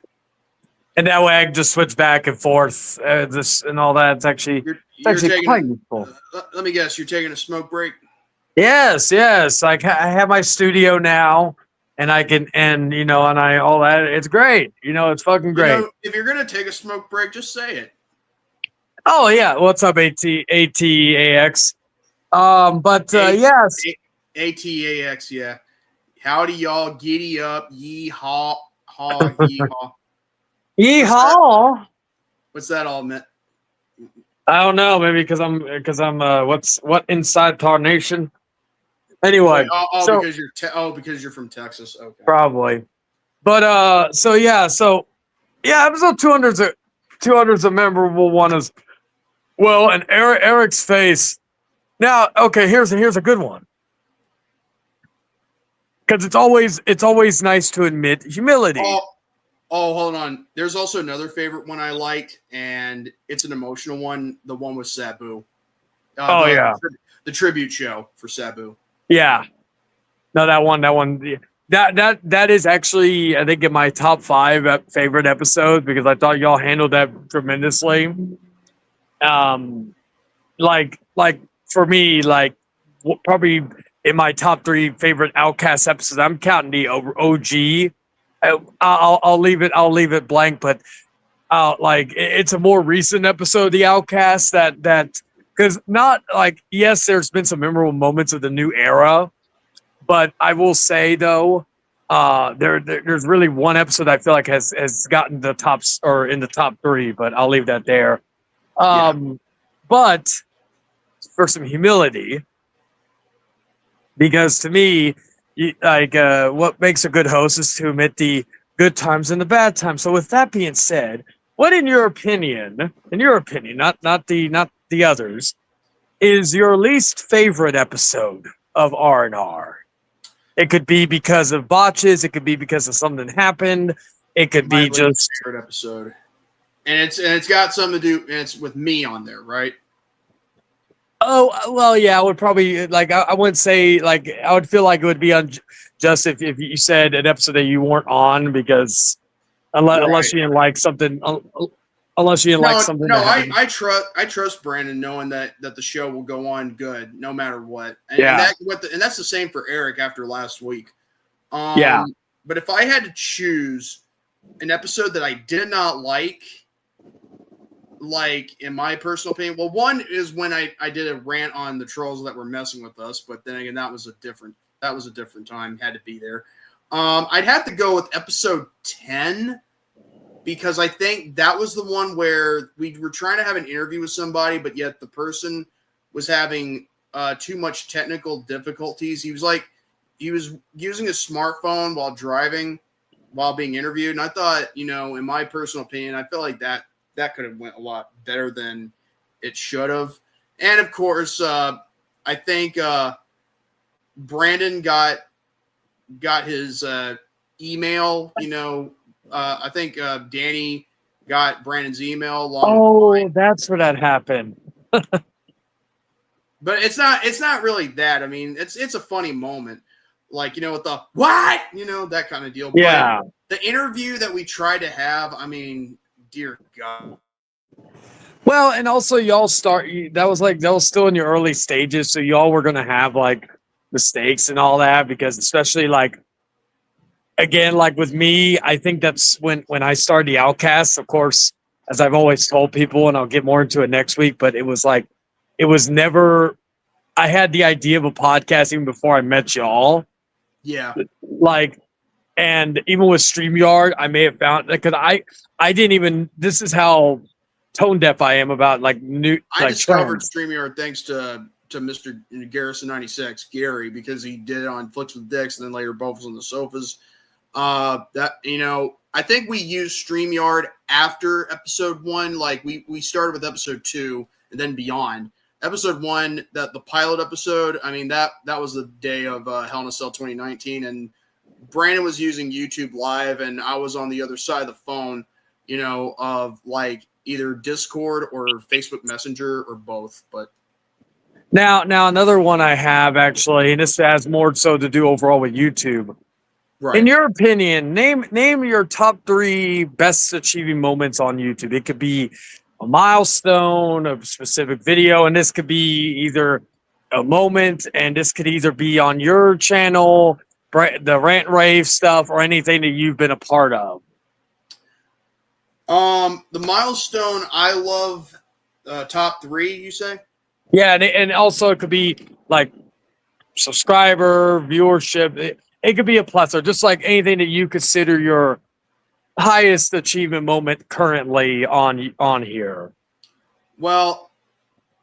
And that way I can just switch back and forth this and all that. It's actually quite useful. Let me guess, you're taking a smoke break? Yes. I have my studio now, and I can, and all that. It's great. It's fucking great. If you're gonna take a smoke break, just say it. Oh yeah. What's up, ATAX? Yes. ATAX, yeah. Howdy, y'all. Giddy up. Yeehaw. Yeehaw. Yeehaw. What's that all meant? I don't know. Maybe because I'm what inside Tarnation? Anyway. Because you're from Texas. Okay. Probably. But episode 200's a memorable one as well. And Eric's face. Now, okay, here's a good one. Because it's always nice to admit humility. Oh, hold on. There's also another favorite one I like, and it's an emotional one. The one with Sabu. The tribute show for Sabu. Yeah. No, that one. That is actually, I think, in my top 5 favorite episodes, because I thought y'all handled that tremendously. For me, probably in my top 3 favorite Outcast episodes, I'm counting the OG. I'll leave it blank, but it's a more recent episode of the Outcast that because not yes, there's been some memorable moments of the new era, but I will say though, there's really one episode I feel like has gotten the tops or in the top 3, but I'll leave that there. But for some humility, because to me, what makes a good host is to admit the good times and the bad times. So with that being said, what in your opinion, not the others, is your least favorite episode of R&R? It could be because of botches, it could be because of something happened, it could be just favorite episode. And it's got something to do, and it's with me on there, right? Oh, well, yeah, I would probably, I wouldn't say, I would feel like it would be unjust if you said an episode that you weren't on, because unless you didn't like something, something. No, I trust Brandon knowing that the show will go on good no matter what. And that's the same for Eric after last week. But if I had to choose an episode that I did not like like in my personal opinion, well, one is when I did a rant on the trolls that were messing with us, but then again, that was a different time. Had to be there. I'd have to go with episode 10 because I think that was the one where we were trying to have an interview with somebody, but yet the person was having too much technical difficulties. He was using a smartphone while driving, while being interviewed, and I thought, in my personal opinion, I feel like that could have went a lot better than it should have. And of course, I think Brandon got his email. I think Danny got Brandon's email. That's where that happened. But it's not really that. I mean, it's a funny moment, like with the what, that kind of deal. Yeah. But the interview that we tried to have, I mean, dear God. Well, and also y'all that was still in your early stages, so y'all were gonna have like mistakes and all that, because especially like again, like with me, I think that's when I started the Outcast, of course, as I've always told people, and I'll get more into it next week, but it was never, I had the idea of a podcast even before I met y'all. Yeah. Like, and even with StreamYard, I may have found, because I didn't even, this is how tone deaf I am about like new. I discovered trends. StreamYard thanks to Mr. Garrison 96, Gary, because he did it on Flicks with Dicks, and then later both was on the sofas. I think we used StreamYard after episode 1. Like we started with episode 2 and then beyond. Episode 1, the pilot episode, I mean, that was the day of Hell in a Cell 2019, and Brandon was using YouTube Live, and I was on the other side of the phone, of like either Discord or Facebook Messenger or both. But now another one I have actually, and this has more so to do overall with YouTube. right. In your opinion, name your top 3 best achieving moments on YouTube. It could be a milestone, a specific video, and this could be either a moment, and this could either be on your channel, the rant rave stuff, or anything that you've been a part of. The milestone, I love top 3, you say? Yeah, and also it could be like subscriber, viewership. It could be a plethora, just like anything that you consider your highest achievement moment currently on here. Well,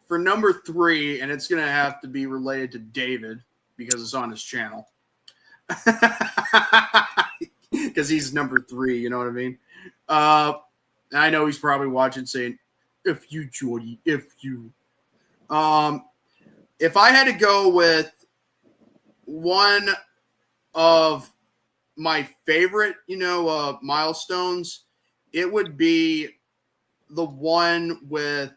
for number 3, and it's going to have to be related to David because it's on his channel. Because he's number 3, you know what I mean? I know he's probably watching saying, if you, Jordy, if you. If I had to go with one of my favorite, milestones, it would be the one with,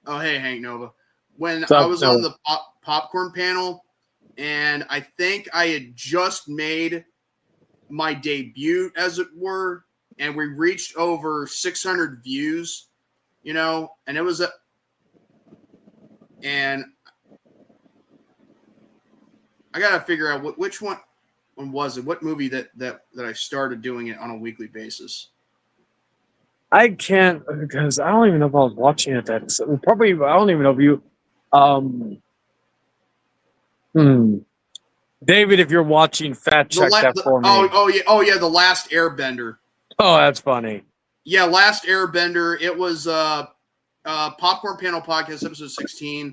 oh, hey, Hank Nova. When I was on the popcorn panel, and I think I had just made my debut, as it were, and we reached over 600 views, and it was and I got to figure out which one was it, what movie that I started doing it on a weekly basis. I can't, because I don't even know if I was watching it. Probably, I don't even know if you, David, if you're watching, fact check that for me. Oh yeah, The Last Airbender. Oh, that's funny. Yeah, Last Airbender. It was Popcorn Panel Podcast, episode 16.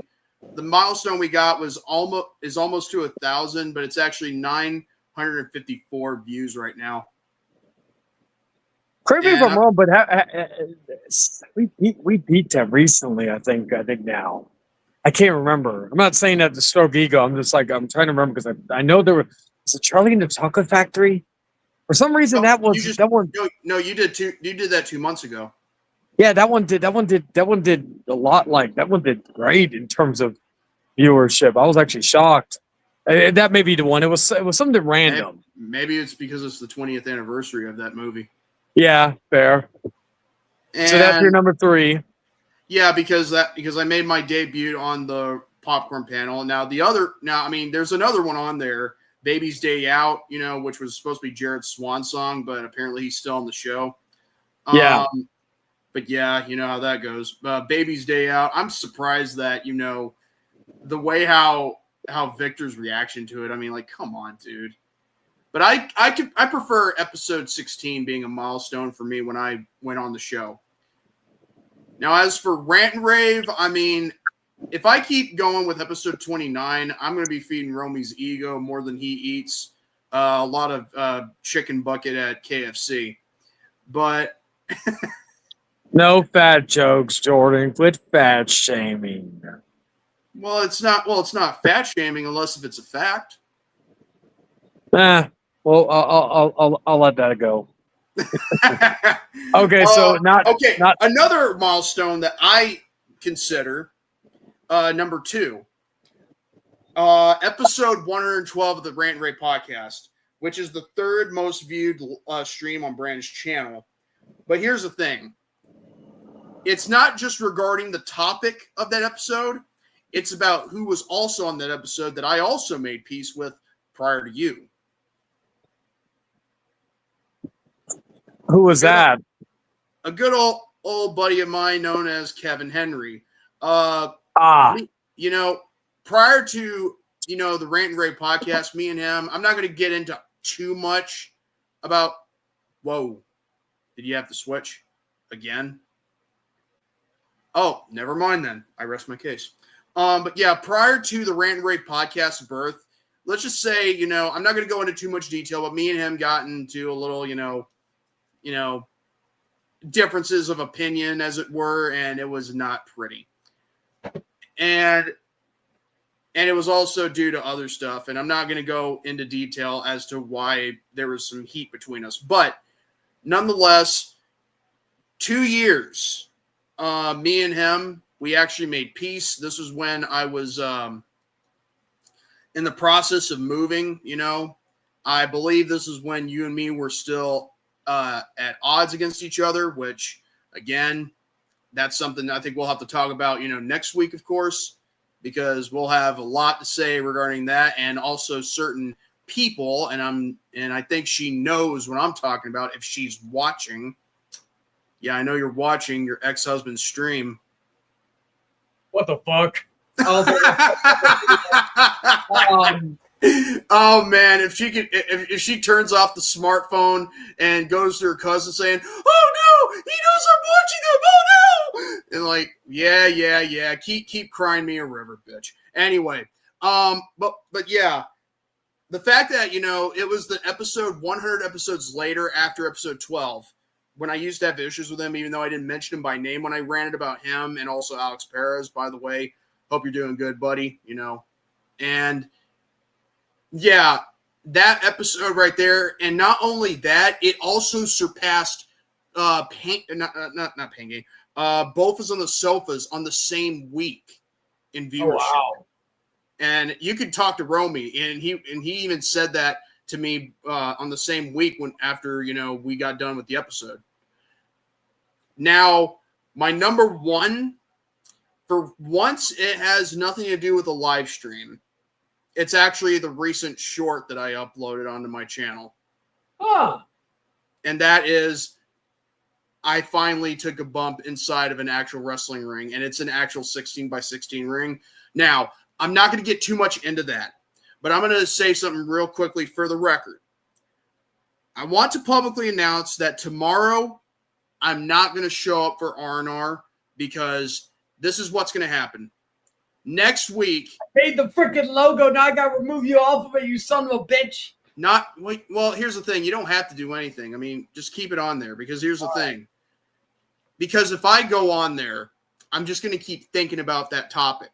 The milestone we got was almost to 1,000, but it's actually 954 views right now. Correct me if I'm wrong, but we beat them recently. I think now. I can't remember. I'm not saying that to stroke ego. I'm just like, I'm trying to remember, because I know there was it Charlie and the Chocolate Factory. For some reason, that one. No, you did that 2 months ago. Yeah, that one did a lot. Like, that one did great in terms of viewership. I was actually shocked. That may be the one. It was something random. Maybe it's because it's the 20th anniversary of that movie. Yeah, fair. And so that's your number 3. Yeah, because I made my debut on the popcorn panel. Now I mean, there's another one on there, Baby's Day Out, which was supposed to be Jared's swan song, but apparently he's still on the show. Yeah. But yeah, you know how that goes. Baby's day out. I'm surprised that, you know, the way how Victor's reaction to it. I mean, like, come on, dude. But I prefer episode 16 being a milestone for me when I went on the show. Now, as for Rant and Rave, I mean, if I keep going with episode 29, I'm going to be feeding Romy's ego more than he eats a lot of chicken bucket at KFC. But No fat jokes, Jordan. Quit fat shaming. well, it's not fat shaming unless if it's a fact. Well, I'll let that go. Okay, so not another milestone that I consider number 2, episode 112 of the Rant and Rave podcast, which is the 3rd most viewed stream on Brand's channel. But here's the thing. It's not just regarding the topic of that episode. It's about who was also on that episode that I also made peace with prior to you. Who was that? A good old buddy of mine known as Kevin Henry. You know, prior to, you know, the Rant and Rave podcast, me and him, I'm not going to get into too much about, whoa, did you have to switch again? Oh, never mind then. I rest my case. But yeah, prior to the Rant and Rave podcast birth, let's just say, you know, I'm not going to go into too much detail, but me and him got into a little, you know, differences of opinion, as it were, and it was not pretty. And it was also due to other stuff, and I'm not going to go into detail as to why there was some heat between us. But nonetheless, 2 years, me and him, we actually made peace. This was when I was in the process of moving, you know. I believe this is when you and me were still at odds against each other, which, again, that's something I think we'll have to talk about, you know, next week, of course, because we'll have a lot to say regarding that, and also certain people, and I think she knows what I'm talking about if she's watching. Yeah, I know you're watching your ex-husband's stream. What the fuck? Oh man, if she turns off the smartphone and goes to her cousin saying, "Oh no, he knows I'm watching him. Oh no!" and like, yeah, keep crying me a river, bitch. Anyway, but yeah, the fact that, you know, it was the episode 100 episodes later after episode 12 when I used to have issues with him, even though I didn't mention him by name when I ranted about him, and also Alex Perez, by the way. Hope you're doing good, buddy. You know, and yeah, that episode right there, and not only that, it also surpassed not Pain Game. Both is on the Sofas on the same week in viewership. Oh, wow. And you could talk to Romy, and he even said that to me on the same week after, you know, we got done with the episode. Now, my number 1, for once, it has nothing to do with a live stream. It's actually the recent short that I uploaded onto my channel. And that is, I finally took a bump inside of an actual wrestling ring, and it's an actual 16x16 ring. Now, I'm not going to get too much into that, but I'm going to say something real quickly for the record. I want to publicly announce that tomorrow I'm not going to show up for R&R, because this is what's going to happen. Next week, I made the freaking logo. Now I got to remove you off of it, you son of a bitch. Well, here's the thing. You don't have to do anything. I mean, just keep it on there, because here's the thing. Because if I go on there, I'm just going to keep thinking about that topic.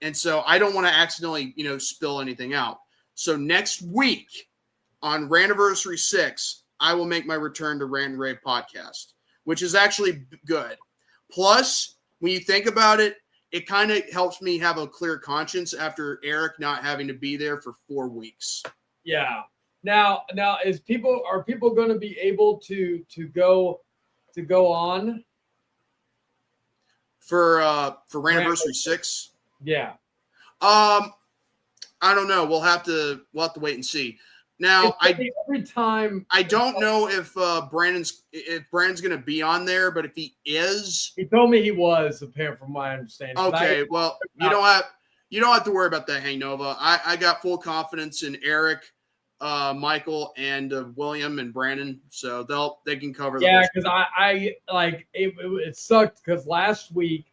And so I don't want to accidentally, you know, spill anything out. So next week on Rantiversary 6, I will make my return to Rant and Rave podcast, which is actually good. Plus, when you think about it, it kind of helps me have a clear conscience after Eric not having to be there for 4 weeks. Yeah. Now are people going to be able to go on for Rantiversary 6? Yeah. I don't know. We'll have to wait and see. Now, every time I don't know if Brandon's going to be on there, but if he is, he told me he was, apparent from my understanding. okay. Well, you don't have to worry about that, Hank Nova. I got full confidence in Eric, Michael, and William and Brandon, so they can cover. Yeah, because I like it sucked because last week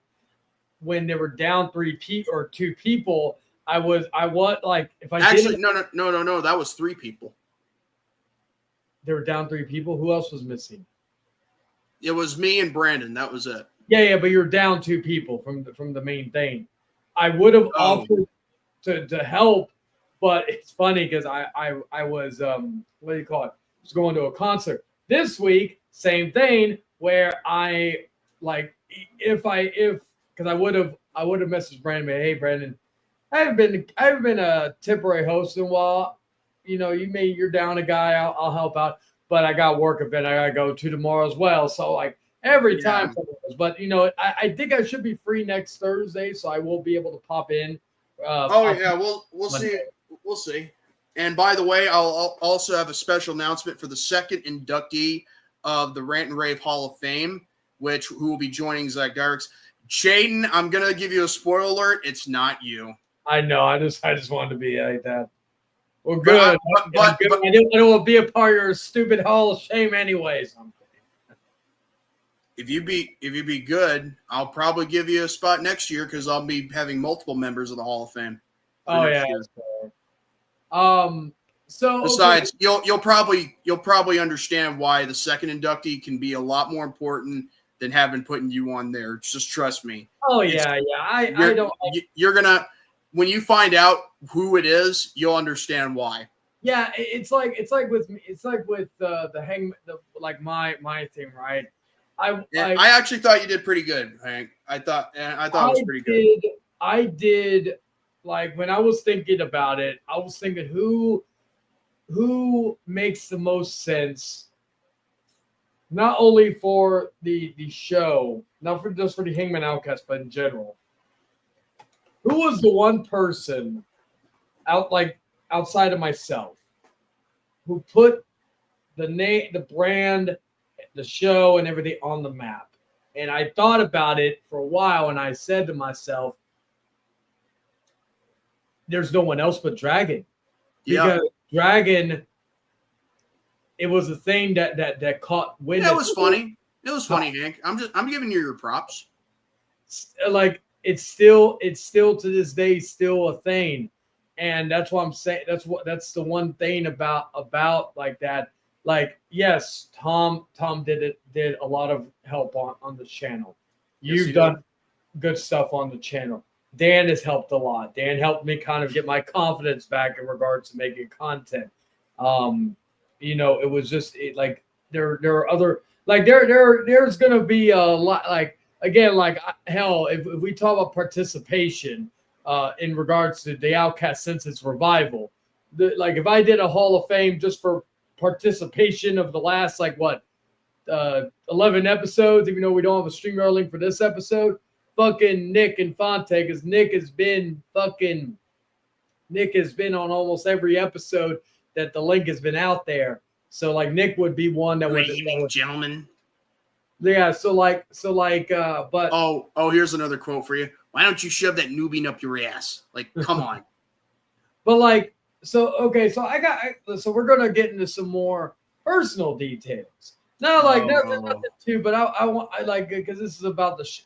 when they were down 2 people, I was like if I actually didn't, no, that was 3 people. They were down 3 people. Who else was missing? It was me and Brandon. That was it. Yeah, but you're down 2 people from the main thing. I would have offered to help, but it's funny because I was what do you call it? I was going to a concert this week. Same thing where I like if because I would have messaged Brandon. Hey Brandon, I haven't been a temporary host in a while. You know, you're down a guy. I'll help out, but I got work event I gotta go to tomorrow as well. So like every time, but you know, I think I should be free next Thursday, so I will be able to pop in. We'll see. We'll see. And by the way, I'll also have a special announcement for the second inductee of the Rant and Rave Hall of Fame, who will be joining Zach Garrix. Shaden, I'm gonna give you a spoiler alert. It's not you. I know. I just wanted to be like that. Well, good. But I didn't want to be a part of your stupid Hall of Shame, anyways. If you be good, I'll probably give you a spot next year because I'll be having multiple members of the Hall of Fame. Oh yeah. So besides, you'll probably understand why the second inductee can be a lot more important than having putting you on there. Just trust me. Oh yeah. I don't. You're gonna. When you find out who it is, you'll understand why. Yeah, it's like with the Hangman, my thing, right? I actually thought you did pretty good, Hank. I thought it was pretty good. I did like when I was thinking about it, I was thinking who makes the most sense, not only for the show, not for just for the Hangman Outcast, but in general. Who was the one person outside of myself who put the name, the brand, the show, and everything on the map? And I thought about it for a while, and I said to myself, "There's no one else but Dragon." Because Dragon, it was a thing that caught wind. It was funny. It was funny, Hank. I'm giving you your props. Like. It's still to this day still a thing, and that's what I'm saying. That's the one thing about like that. Like yes, Tom did a lot of help on the channel. You've done good stuff on the channel. Dan has helped a lot. Dan helped me kind of get my confidence back in regards to making content. You know, it was just like there are other like there's gonna be a lot like. Again, like hell, if we talk about participation in regards to the Outcast since its revival, like if I did a Hall of Fame just for participation of the last 11 episodes, even though we don't have a StreamYard link for this episode, fucking Nick and Fonte, because Nick has been on almost every episode that the link has been out there. So like Nick would be one that would. Good evening, gentlemen. Yeah, but here's another quote for you. Why don't you shove that newbie up your ass? Like, come on. But like, so we're gonna get into some more personal details. No, like nothing too, but I like because this is about the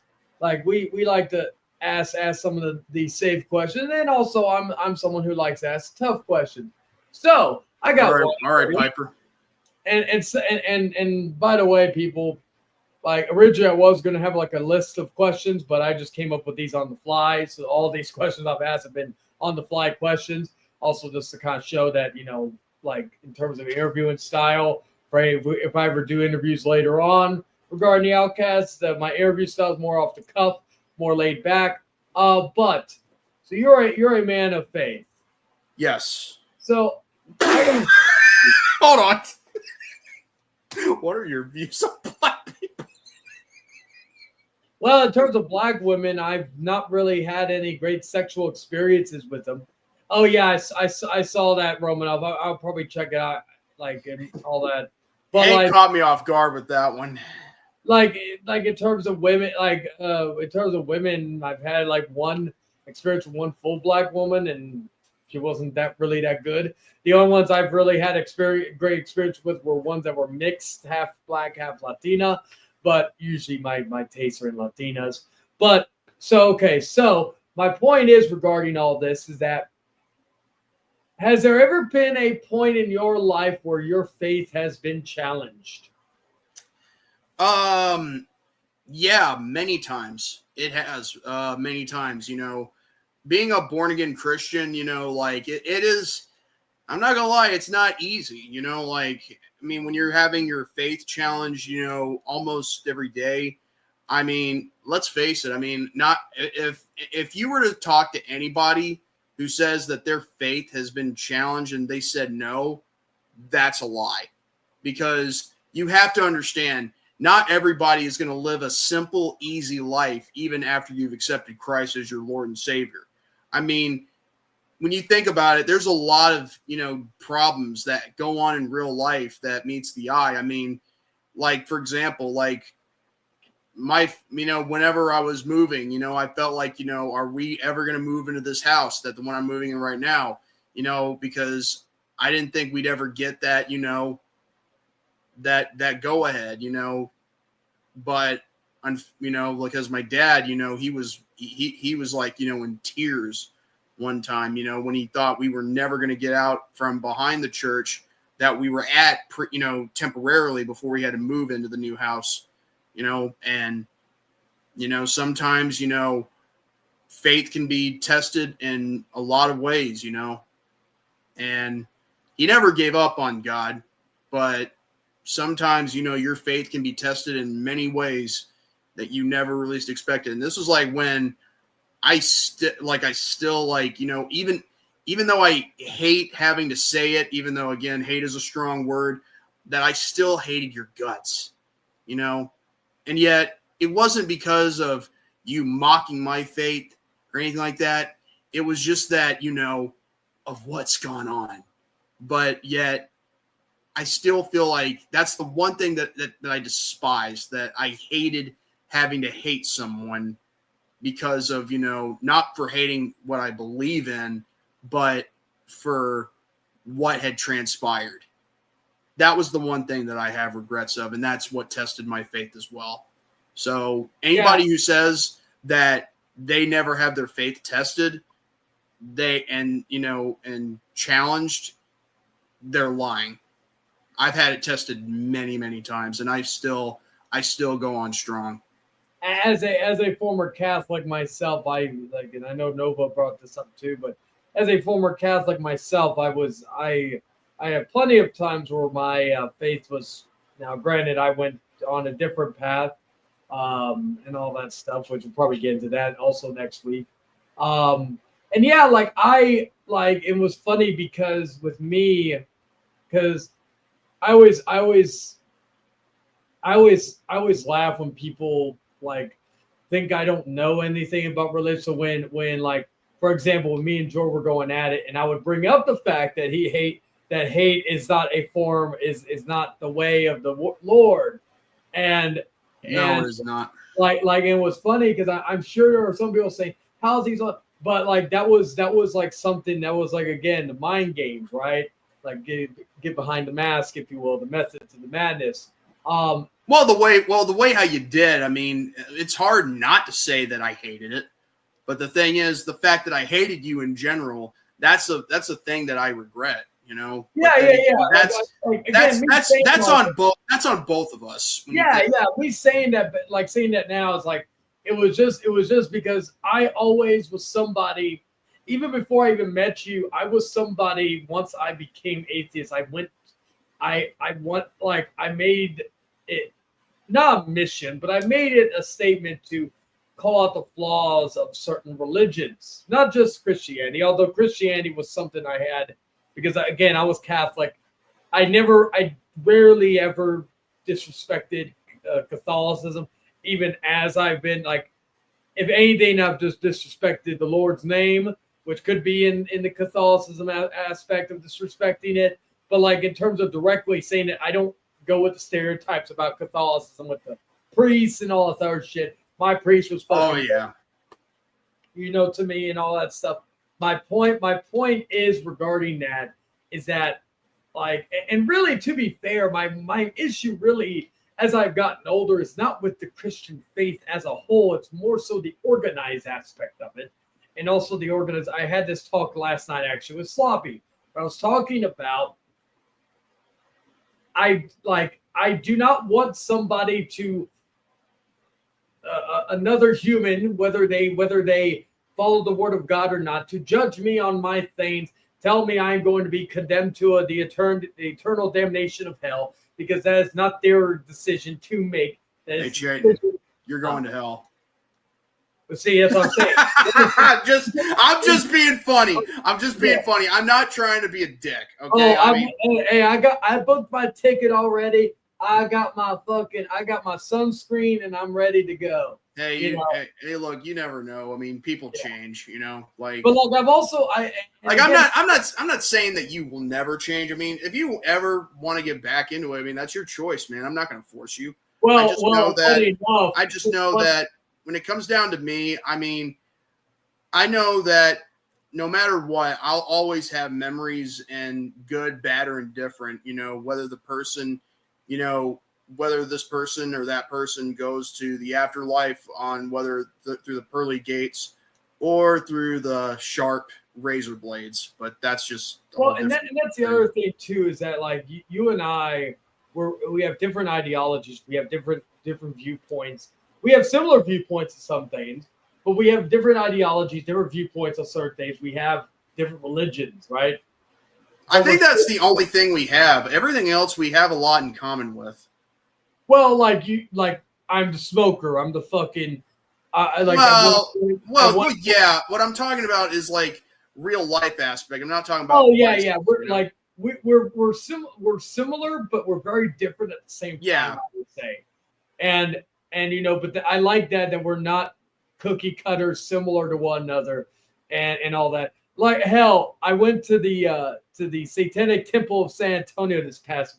we like to ask some of the safe questions, and also I'm someone who likes to ask tough questions. So I got all right, Piper. And by the way, people. Like originally I was going to have like a list of questions, but I just came up with these on the fly. So all these questions I've asked have been on the fly questions. Also just to kind of show that, you know, like in terms of interviewing style, right? If I ever do interviews later on regarding the Outcasts, my interview style is more off the cuff, more laid back. But so you're a man of faith. Yes. So hold on. What are your views on black people? Well, in terms of black women, I've not really had any great sexual experiences with them. Oh yeah, I saw that, Roman. I'll probably check it out, like, and all that. But Hank like, caught me off guard with that one. like in terms of women, I've had like one experience with one full black woman, and she wasn't really that good. The only ones I've really had great experience with were ones that were mixed, half black, half Latina. But usually my tastes are in Latinas. But so my point is regarding all this is that, has there ever been a point in your life where your faith has been challenged? Yeah, many times it has. Many times, being a born again Christian, like it is. I'm not gonna lie, it's not easy. Like, I mean, when you're having your faith challenge, almost every day. I mean, let's face it. I mean, not if you were to talk to anybody who says that their faith has been challenged and they said no, that's a lie. Because you have to understand, not everybody is going to live a simple, easy life even after you've accepted Christ as your Lord and Savior. I mean, when you think about it, there's a lot of, problems that go on in real life that meets the eye. I mean, like, for example, like whenever I was moving, I felt like, are we ever going to move into this house, that the one I'm moving in right now, because I didn't think we'd ever get that, that go ahead, but because my dad, he was like, in tears one time, when he thought we were never going to get out from behind the church that we were at, temporarily before we had to move into the new house, and, sometimes, faith can be tested in a lot of ways, and he never gave up on God, but sometimes, your faith can be tested in many ways that you never really expected. And this was like when I still even though I hate having to say it, even though, again, hate is a strong word, that I still hated your guts, and yet it wasn't because of you mocking my faith or anything like that. It was just that, of what's gone on. But yet I still feel like that's the one thing that I despise, that I hated having to hate someone because of, not for hating what I believe in, but for what had transpired. That was the one thing that I have regrets of, and that's what tested my faith as well. So anybody who says that they never have their faith tested, and challenged, they're lying. I've had it tested many, many times, and I still go on strong. As a former Catholic myself, and I know Nova brought this up too, but as a former Catholic myself, I have plenty of times where my faith was. Now, granted, I went on a different path, and all that stuff, which we'll probably get into that also next week. And yeah, it was funny because with me, because I always laugh when people think I don't know anything about religion. So when like, for example, when me and Joe were going at it, and I would bring up the fact that hate is not a form, is not the way of the Lord, and no, it is not. It was funny because I'm sure there are some people saying, how's these on? But that was like something that was like, again, the mind games, right? Like get behind the mask, if you will, the method to the madness. Well, the way how you did, I mean, it's hard not to say that I hated it. But the thing is, the fact that I hated you in general, that's a thing that I regret, Yeah. That's on both of us. Yeah. We saying that, but saying that now is like, it was just because I always was somebody, even before I even met you, I was somebody. Once I became atheist, I made it not a mission, but I made it a statement to call out the flaws of certain religions, not just Christianity. Although Christianity was something I had, because again, I was Catholic. I rarely ever disrespected Catholicism, even as I've been if anything, I've just disrespected the Lord's name. which could be in the Catholicism aspect of disrespecting it. But like in terms of directly saying it, I don't go with the stereotypes about Catholicism with the priests and all that other shit. My priest was fucking, to me and all that stuff. My point is regarding that is that like, and really to be fair, my issue really as I've gotten older is not with the Christian faith as a whole. It's more so the organized aspect of it. And also the organized. I had this talk last night actually with Sloppy. I was talking about I do not want somebody to another human, whether they follow the word of God or not, to judge me on my things, tell me I'm going to be condemned to the eternal damnation of hell, because that is not their decision to make. Hey, Chayton, you're going to hell. But see, that's what I'm saying. I'm just being funny. I'm just being funny. I'm not trying to be a dick. Okay. I booked my ticket already. I got my sunscreen and I'm ready to go. Hey, hey, look, you never know. I mean, people change, like. But like I'm not saying that you will never change. I mean, if you ever want to get back into it, I mean, that's your choice, man. I'm not going to force you. I just know that when it comes down to me, I mean, I know that no matter what, I'll always have memories, and good, bad, or indifferent, whether the person, whether this person or that person goes to the afterlife on through the pearly gates or through the sharp razor blades. But that's just and that's the other thing too, is that like you and I, we have different ideologies, we have different viewpoints. We have similar viewpoints of some things, but we have different ideologies, different viewpoints of certain things. We have different religions, right? I think that's the only thing we have. Everything else we have a lot in common with. Well, I'm the smoker. I'm the fucking. What I'm talking about is like real life aspect. I'm not talking about. Oh yeah. We're similar, but we're very different at the same time. Yeah. I would say, and but I like that we're not cookie cutters, similar to one another, and all that. Like hell, I went to the Satanic Temple of San Antonio this past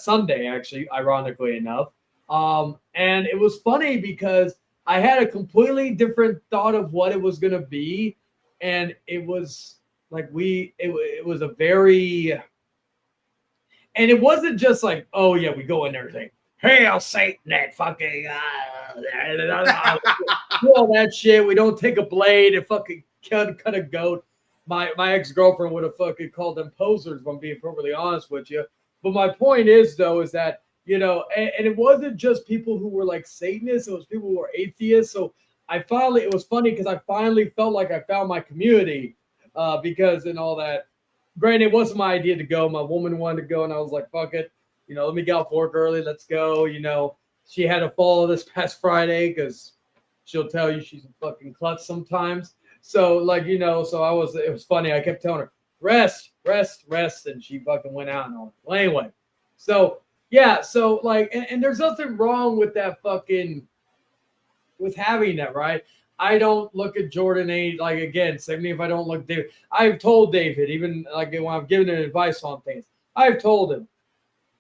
Sunday, actually, ironically enough. And it was funny because I had a completely different thought of what it was going to be. And it was like, it was a very, and it wasn't just like, oh yeah, we go in there and say, hail Satan, that fucking, all that shit. We don't take a blade and fucking cut a goat. My ex-girlfriend would have fucking called them posers, if I'm being perfectly honest with you. But my point is, though, is that, and it wasn't just people who were like Satanists, it was people who were atheists. So it was funny because I finally felt like I found my community because and all that. Granted, it wasn't my idea to go. My woman wanted to go, and I was like, fuck it. Let me get off work early. Let's go. She had to follow this past Friday because she'll tell you she's a fucking klutz sometimes. So it was funny. I kept telling her, rest. And she fucking went out and all. Well, anyway. So, yeah. So, and there's nothing wrong with that with having that, right? I don't look at Jordan again, same thing if I don't look David. I've told David, even when I've given him advice on things, I've told him,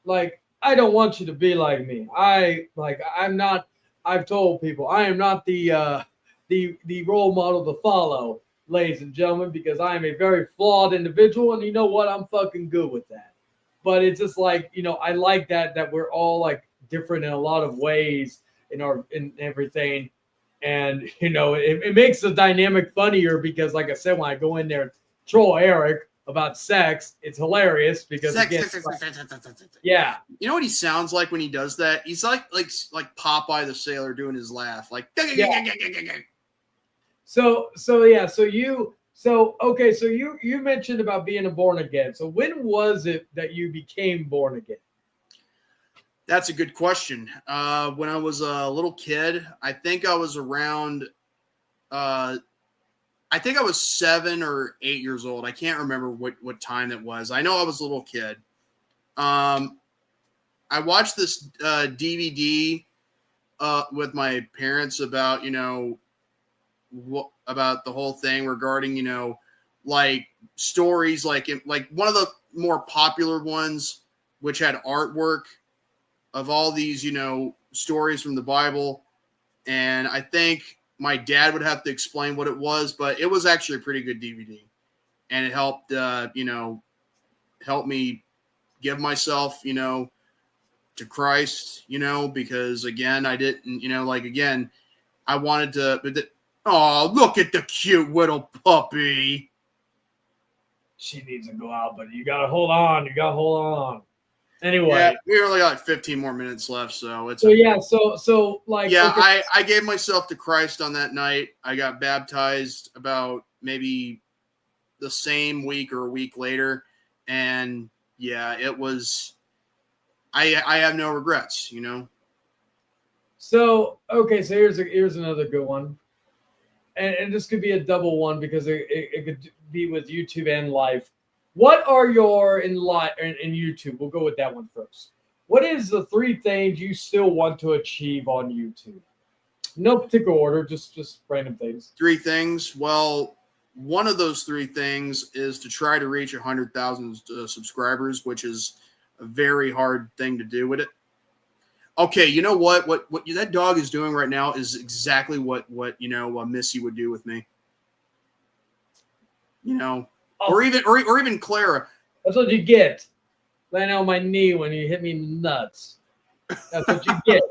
I don't want you to be like me. I'm not, I've told people, I am not the role model to follow, ladies and gentlemen, because I am a very flawed individual, and you know what? I'm fucking good with that. But it's just I like that we're all different in a lot of ways in everything. And it makes the dynamic funnier because, like I said, when I go in there and troll Eric about sex, it's hilarious because yeah. You know what he sounds like when he does that? He's like Popeye the Sailor doing his laugh, So you mentioned about being born again. So when was it that you became born again? That's a good question. When I was a little kid, I think I was around, I think I was 7 or 8 years old. I can't remember what time it was. I know I was a little kid. I watched this DVD with my parents about, about the whole thing regarding, like stories, like one of the more popular ones, which had artwork of all these, stories from the Bible. And I think my dad would have to explain what it was, but it was actually a pretty good DVD, and it helped, help me give myself, to Christ, because again, I didn't, again, I wanted to, oh, look at the cute little puppy. She needs to go out, but you gotta hold on. Anyway, yeah, we only got like 15 more minutes left, so it's so okay. Yeah, so like, yeah, okay. I gave myself to Christ on that night. I got baptized about maybe the same week or a week later, and yeah, it was. I have no regrets, So okay, so here's another good one, and this could be a double one because it could be with YouTube and life. What are your in YouTube? We'll go with that one first. What is the 3 things you still want to achieve on YouTube? No particular order, just random things. 3 things. Well, one of those 3 things is to try to reach 100,000 subscribers, which is a very hard thing to do with it. Okay, you know what? What that dog is doing right now is exactly what Missy would do with me. Or even Clara. That's what you get. Laying on my knee when you hit me in the nuts. That's what you get.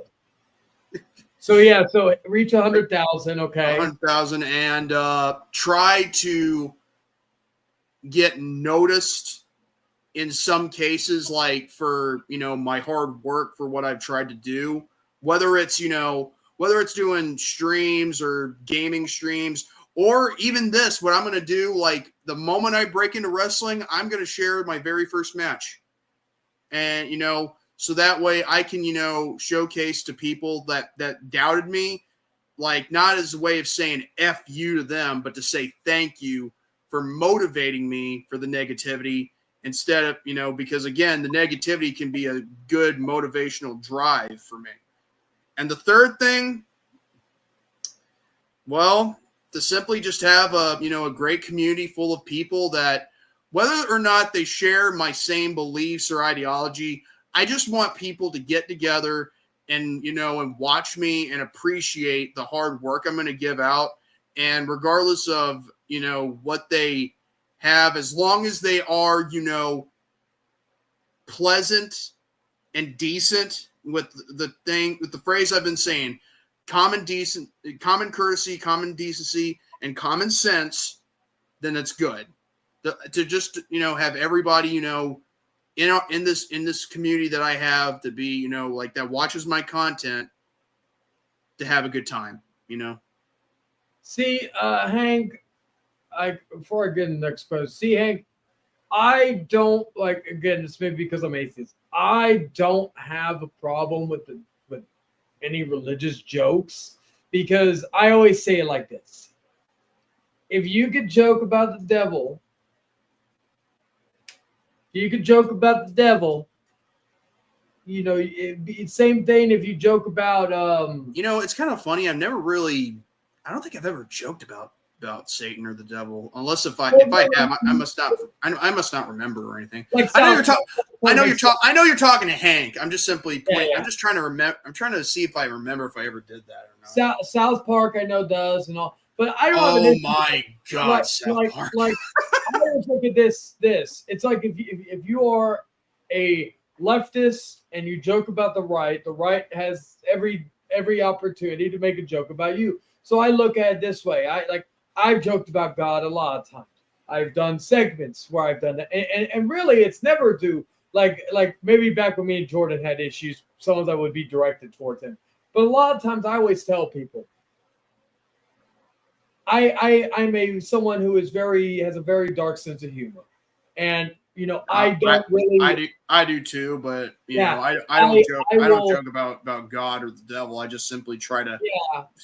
So yeah, so reach 100,000, okay. 100,000 and try to get noticed in some cases, like for my hard work for what I've tried to do, whether it's doing streams or gaming streams, or even this, what I'm going to do, like the moment I break into wrestling, I'm going to share my very first match. And, so that way I can, showcase to people that doubted me, like not as a way of saying F you to them, but to say thank you for motivating me for the negativity instead of, because again, the negativity can be a good motivational drive for me. And the third thing, well, to simply just have a great community full of people that, whether or not they share my same beliefs or ideology, I just want people to get together and, and watch me and appreciate the hard work I'm going to give out. And regardless of, what they have, as long as they are, pleasant and decent with the phrase I've been saying, common courtesy, common decency, and common sense, then it's good. To just have everybody in this community that I have to be like that watches my content to have a good time. See, Hank, before I get in the next question, see, Hank, I don't like, again, it's maybe because I'm atheist. I don't have a problem with any religious jokes, because I always say it like this: if you could joke about the devil, it'd be the same thing if you joke about it's kind of funny. I don't think I've ever joked about Satan or the devil, unless if I have, I must not remember or anything. Like I know you're talking to Hank. I'm just simply I'm just trying to remember. I'm trying to see if I remember if I ever did that or not. South Park, I know does and all, but I don't. Oh my God, South Park! Like I always look at this. It's like if you are a leftist and you joke about the right has every opportunity to make a joke about you. So I look at it this way. I've joked about God a lot of times. I've done segments where I've done that. And really, it's never like maybe back when me and Jordan had issues, sometimes I would be directed towards him. But a lot of times I always tell people, I'm someone who has a very dark sense of humor. And, I don't really. I do too, but I don't joke. I don't joke about God or the devil. I just simply try to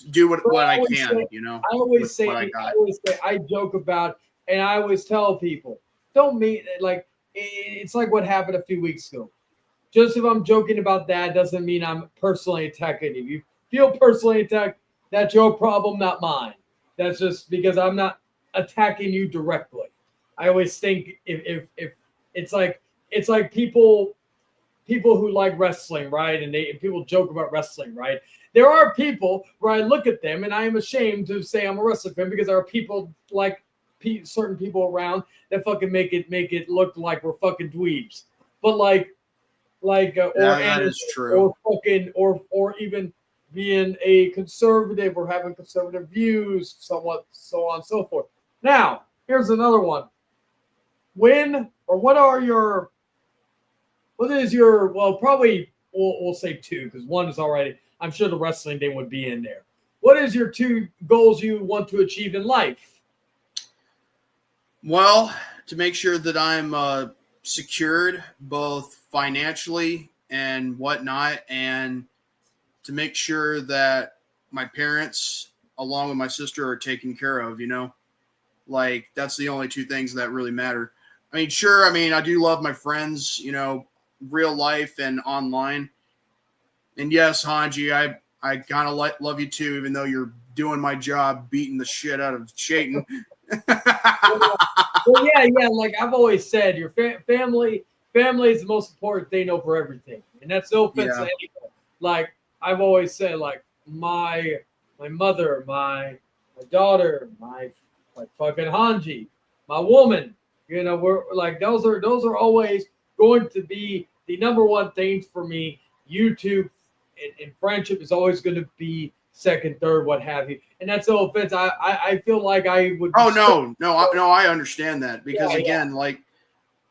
do what I can. I always say I joke about, and I always tell people, don't mean like it's like what happened a few weeks ago. Just if I'm joking about that doesn't mean I'm personally attacking you. If you feel personally attacked, that's your problem, not mine. That's just because I'm not attacking you directly. I always think if it's like people who like wrestling, right? And people joke about wrestling, right? There are people where I look at them and I am ashamed to say I'm a wrestling fan because there are people like certain people around that fucking make it look like we're fucking dweebs. But That is true. or even being a conservative or having conservative views, somewhat so on and so forth. Now, here's another one. What is your, well, probably we'll say two because one is already, I'm sure the wrestling thing would be in there. What is your two goals you want to achieve in life? Well, to make sure that I'm secured both financially and whatnot, and to make sure that my parents, along with my sister, are taken care of, Like, that's the only two things that really matter. I mean, sure, I do love my friends, real life and online. And yes, Hanji, I kind of love you too, even though you're doing my job beating the shit out of Shaitan. Well, yeah. Like I've always said, your family is the most important thing over everything, and that's no offense to anyone. Like I've always said, like my mother, my daughter, my fucking Hanji, my woman. We're like those are always going to be the number one things for me. YouTube and friendship is always going to be second, third, what have you. And that's no offense. I feel like I would. Oh no, I understand that because again, like,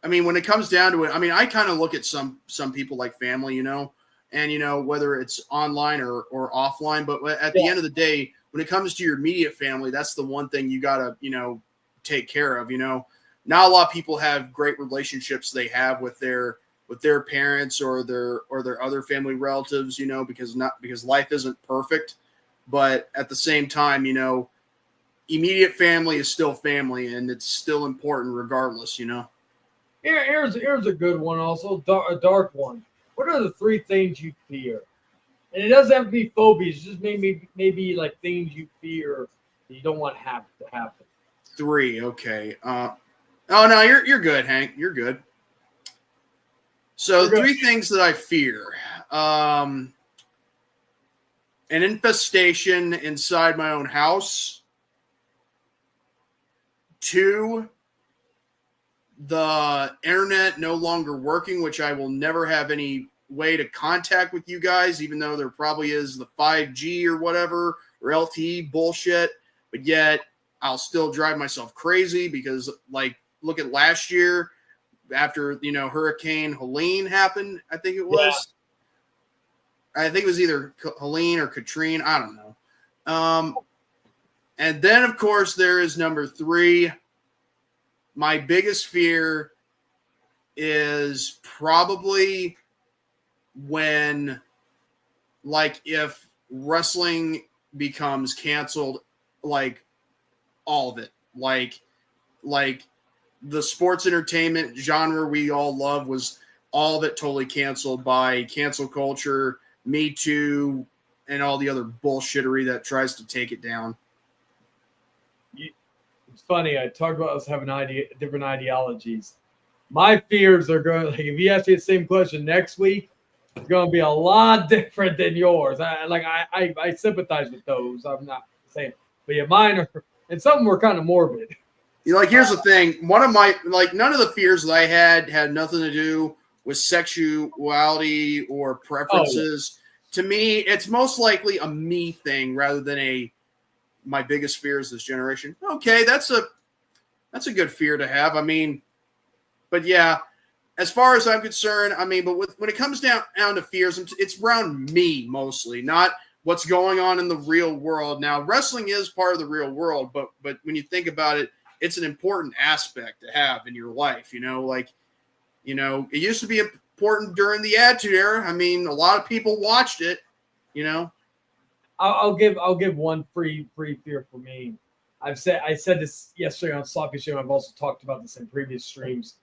when it comes down to it, I kind of look at some people like family, and whether it's online or offline. But at the end of the day, when it comes to your immediate family, that's the one thing you gotta take care of. Not a lot of people have great relationships they have with their parents or their other family relatives, because life isn't perfect. But at the same time, immediate family is still family, and it's still important regardless, Here's a good one also, a dark one. What are the three things you fear? And it doesn't have to be phobias, just maybe like things you fear that you don't want to happen. Three, okay. Oh no, you're good, Hank. You're good. So three things that I fear. An infestation inside my own house. 2, the internet no longer working, which I will never have any way to contact with you guys, even though there probably is the 5G or whatever, or LTE bullshit. But yet I'll still drive myself crazy because, like, look at last year after, Hurricane Helene happened, I think it was. Yeah. I think it was either Helene or Katrine. I don't know. And then, of course, there is number 3. My biggest fear is probably when, like, if wrestling becomes canceled, like, all of it. Like the sports entertainment genre we all love was all of it totally canceled by cancel culture, Me Too, and all the other bullshittery that tries to take it down. It's funny. I talked about us having different ideologies. My fears are going, like, if you ask me the same question next week, it's going to be a lot different than yours. I sympathize with those. I'm not saying, but yeah, mine are, and some were kind of morbid. Here's the thing. One of my, none of the fears that I had nothing to do with sexuality or preferences. Oh, yeah. To me, it's most likely a me thing rather than my biggest fear is this generation. Okay, that's a good fear to have. But yeah, as far as I'm concerned, but when it comes down to fears, it's around me mostly, not what's going on in the real world. Now, wrestling is part of the real world, but when you think about it, it's an important aspect to have in your life. It used to be important during the Attitude Era. A lot of people watched it. I'll give one free fear for me. I said this yesterday on Sloppy Show. I've also talked about this in previous streams.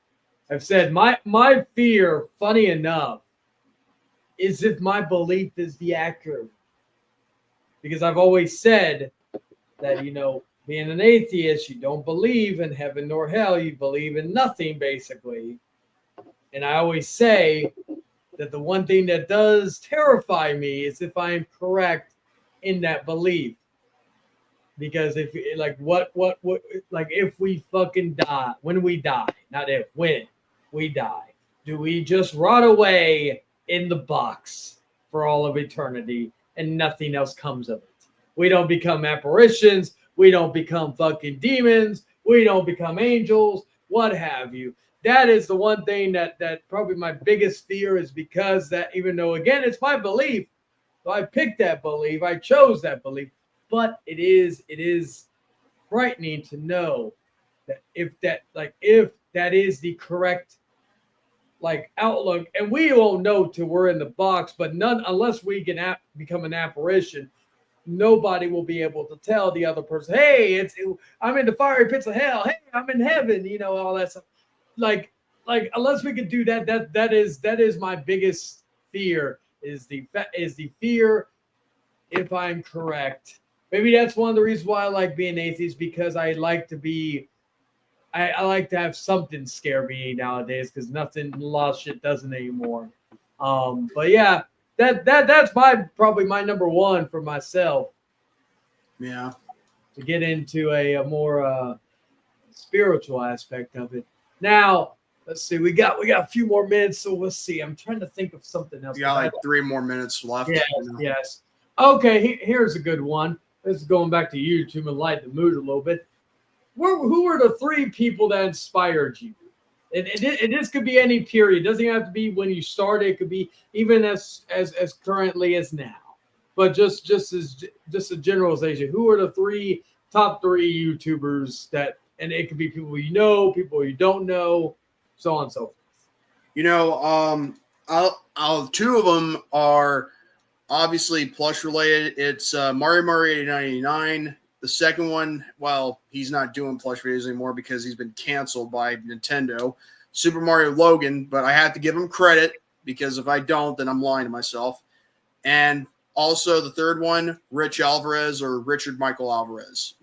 I've said my fear, funny enough, is if my belief is the accurate. Because I've always said that, being an atheist, you don't believe in heaven nor hell. You believe in nothing, basically. And I always say that the one thing that does terrify me is if I'm correct in that belief. Because if like if we fucking die, when we die, not if, when we die, do we just rot away in the box for all of eternity and nothing else comes of it? We don't become apparitions. We don't become fucking demons. We don't become angels, what have you. That is the one thing that probably my biggest fear is, because that, even though, again, it's my belief, so I picked that belief, I chose that belief, but it is frightening to know that if that is the correct outlook, and we won't know till we're in the box, but none, unless we can become an apparition, nobody will be able to tell the other person, hey, I'm in the fiery pits of hell, hey, I'm in heaven, all that stuff. Like unless we could do that, that is my biggest fear, is the fear, if I'm correct. Maybe that's one of the reasons why I like being atheist, because I like to be, I like to have something scare me nowadays, because a lot of shit doesn't anymore. But yeah, that's probably my number one for myself. Yeah. To get into a more spiritual aspect of it. Now, let's see. We got a few more minutes, so let's see. I'm trying to think of something else. You got like 3 more minutes left. Yes, yes. Okay, here's a good one. This is going back to you to enlighten the mood a little bit. Who were the 3 people that inspired you? And this could be any period. It doesn't have to be when you started. It could be even as currently as now. But just a generalization. Who are the top 3 YouTubers that? And it could be people you know, people you don't know, so on and so forth. I'll 2 of them are obviously plush related. It's Mario 89. The second one, well, he's not doing plush videos anymore because he's been canceled by Nintendo. Super Mario Logan, but I have to give him credit, because if I don't, then I'm lying to myself. And also the third one, Rich Alvarez, or Richard Michael Alvarez.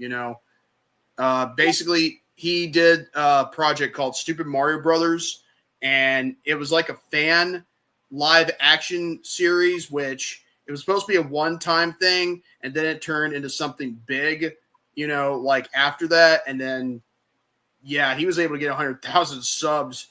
Basically, he did a project called Stupid Mario Brothers, and it was like a fan live action series, which it was supposed to be a one-time thing, and then it turned into something big, after that. And then, yeah, he was able to get 100,000 subs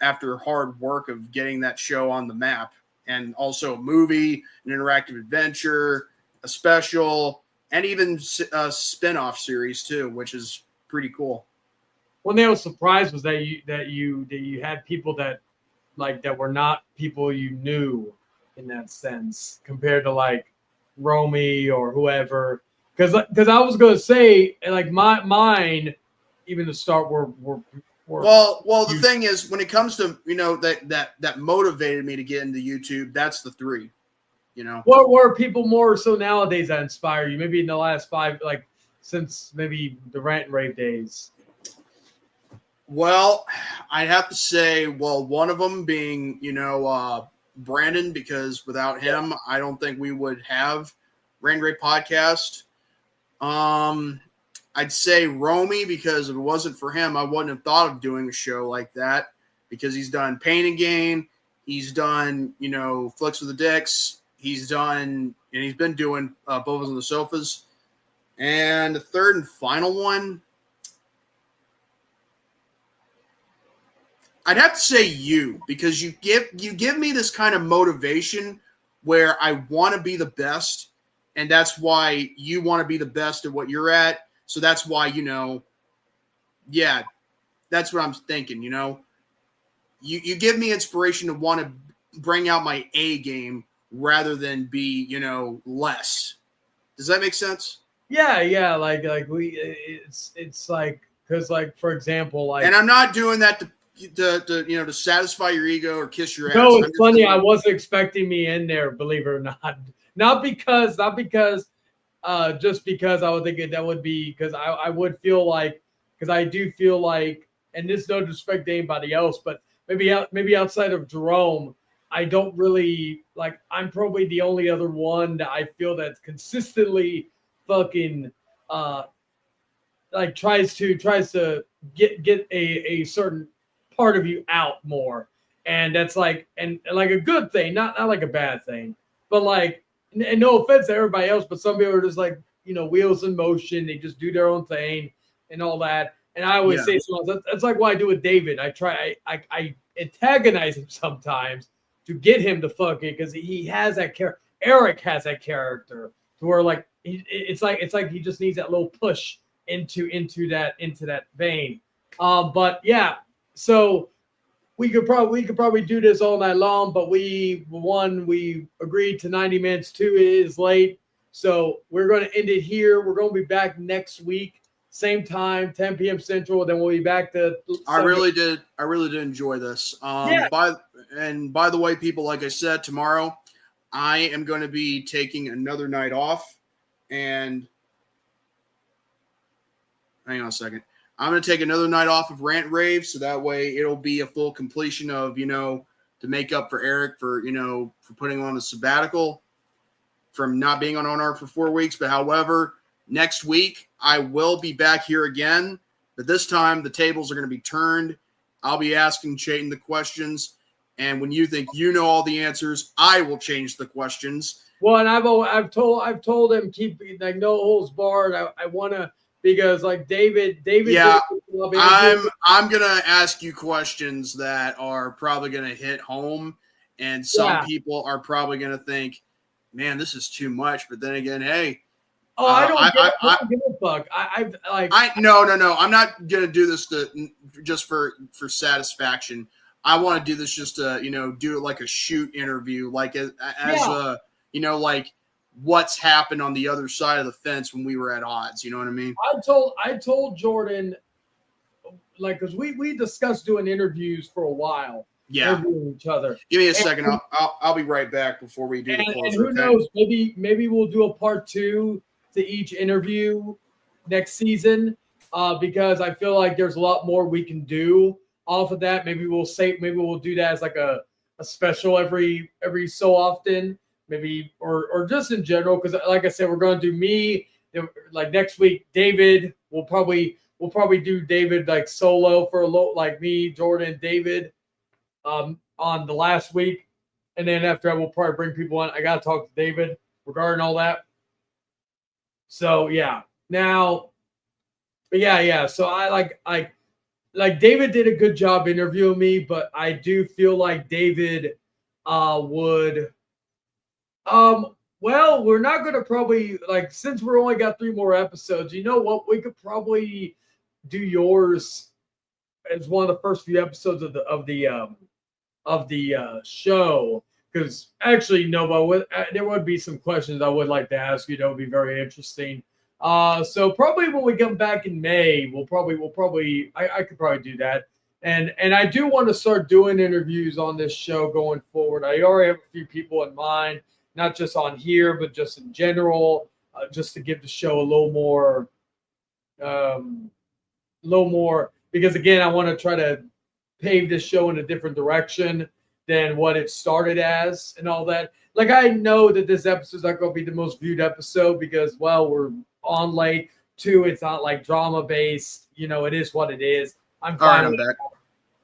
after hard work of getting that show on the map, and also a movie, an interactive adventure, a special, and even a spin-off series too, which is pretty cool. One thing I was surprised was that you had people that were not people you knew in that sense, compared to Romy or whoever. Because I was gonna say mine, even to start were well. The thing is, when it comes to that motivated me to get into YouTube, that's the 3. What were people more so nowadays that inspire you? Maybe in the last 5, since maybe the rant and rave days. Well, I'd have to say, one of them being, Brandon, because without him, I don't think we would have Rant and Rave podcast. I'd say Romy, because if it wasn't for him, I wouldn't have thought of doing a show like that, because he's done Pain and Gain, he's done, Flicks with the Dicks, he's been doing Bobas on the Sofas. And the third and final one, I'd have to say you, because you give me this kind of motivation where I want to be the best, and that's why you want to be the best at what you're at. So that's why, yeah, that's what I'm thinking, You give me inspiration to want to bring out my A game rather than be, less. Does that make sense? Yeah, it's like, because for example, and I'm not doing that to satisfy your ego or kiss your ass. No, it's funny. I wasn't expecting me in there, believe it or not. Not because just because I would think that would be, because I would feel because I do feel and this no disrespect to anybody else, but maybe outside of Jerome, I don't really I'm probably the only other one that I feel that's consistently fucking like tries to get a certain part of you out more, and that's like and like a good thing, not like a bad thing, but like and no offense to everybody else, but some people are just like wheels in motion, they just do their own thing and all that. And I always say that's like what I do with David. I antagonize him sometimes to get him to fuck it because he has that character. Eric has that character to where like it's like he just needs that little push into that vein. But yeah, so we could probably do this all night long, but we agreed to 90 minutes. 2 is late, so we're going to end it here. We're going to be back next week, same time, 10 p.m. Central. Then we'll be back to. I really did enjoy this. Yeah. By the way, people, like I said, tomorrow I am going to be taking another night off, and hang on a second. I'm going to take another night off of Rant Rave, so that way it'll be a full completion of, to make up for Eric for putting on a sabbatical from not being on ONR for 4 weeks. But however, next week I will be back here again, but this time the tables are going to be turned. I'll be asking Chayton the questions, and when you think you know all the answers, I will change the questions. Well, and I've told him keep like no holds barred. I want to. Because like David, yeah, I'm gonna ask you questions that are probably gonna hit home, and some people are probably gonna think, "Man, this is too much." But then again, hey, I don't give a fuck. No. I'm not gonna do this just for satisfaction. I want to do this just to do it like a shoot interview, like as like what's happened on the other side of the fence when we were at odds. You know what I mean? I told Jordan, like, because we discussed doing interviews for a while. Yeah. Interviewing each other. Give me a second. I'll be right back before we do the closer. And who knows? Maybe we'll do a part 2 to each interview next season. Because I feel like there's a lot more we can do off of that. Maybe we'll do that as like a special every so often. Maybe or just in general, because like I said, we're going to do me like next week. David, we'll probably do David like solo for a little, like me, Jordan, David, on the last week, and then after that we'll probably bring people on. I got to talk to David regarding all that. So yeah, now, but yeah. So I like David did a good job interviewing me, but I do feel like David would. Well, we're not going to probably, like, since we're only got 3 more episodes, you know what? We could probably do yours as one of the first few episodes of the show. Because actually, Nova, there would be some questions I would like to ask you. That would be very interesting. So probably when we come back in May, I could probably do that. And I do want to start doing interviews on this show going forward. I already have a few people in mind. Not just on here, but just in general, just to give the show a little more. Because again, I want to try to pave this show in a different direction than what it started as, and all that. Like, I know that this episode is not going to be the most viewed episode because, well, we're on late. 2, it's not like drama based. It is what it is. I'm fine. All right, I'm back.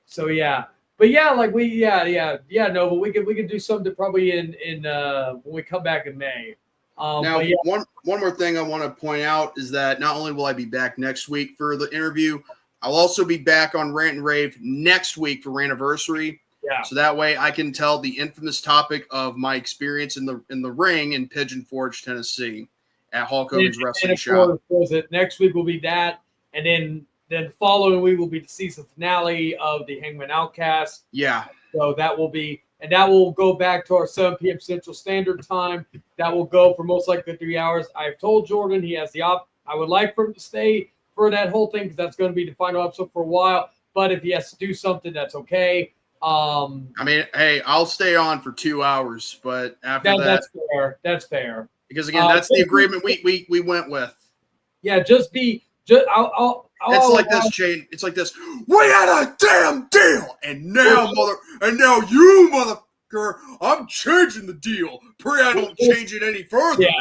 So yeah. But yeah, like no, but we could do something probably in when we come back in May. Now, one more thing I want to point out is that not only will I be back next week for the interview, I'll also be back on Rant and Rave next week for Ranniversary. Yeah. So that way I can tell the infamous topic of my experience in the ring in Pigeon Forge, Tennessee, at Hulk Hogan's Wrestling Shop. Next week will be that, and then the following week will be the season finale of the Hangman Outcast. Yeah. So that will go back to our 7 p.m. Central Standard Time. That will go for most likely 3 hours. I've told Jordan he has I would like for him to stay for that whole thing because that's going to be the final episode for a while. But if he has to do something, that's okay. I mean, hey, I'll stay on for 2 hours, but after that's fair. That's fair. Because again, that's the agreement we went with. Yeah, It's like this, Shane. It's like this. We had a damn deal, and now you motherfucker, I'm changing the deal. Pray I don't change it any further. Yeah,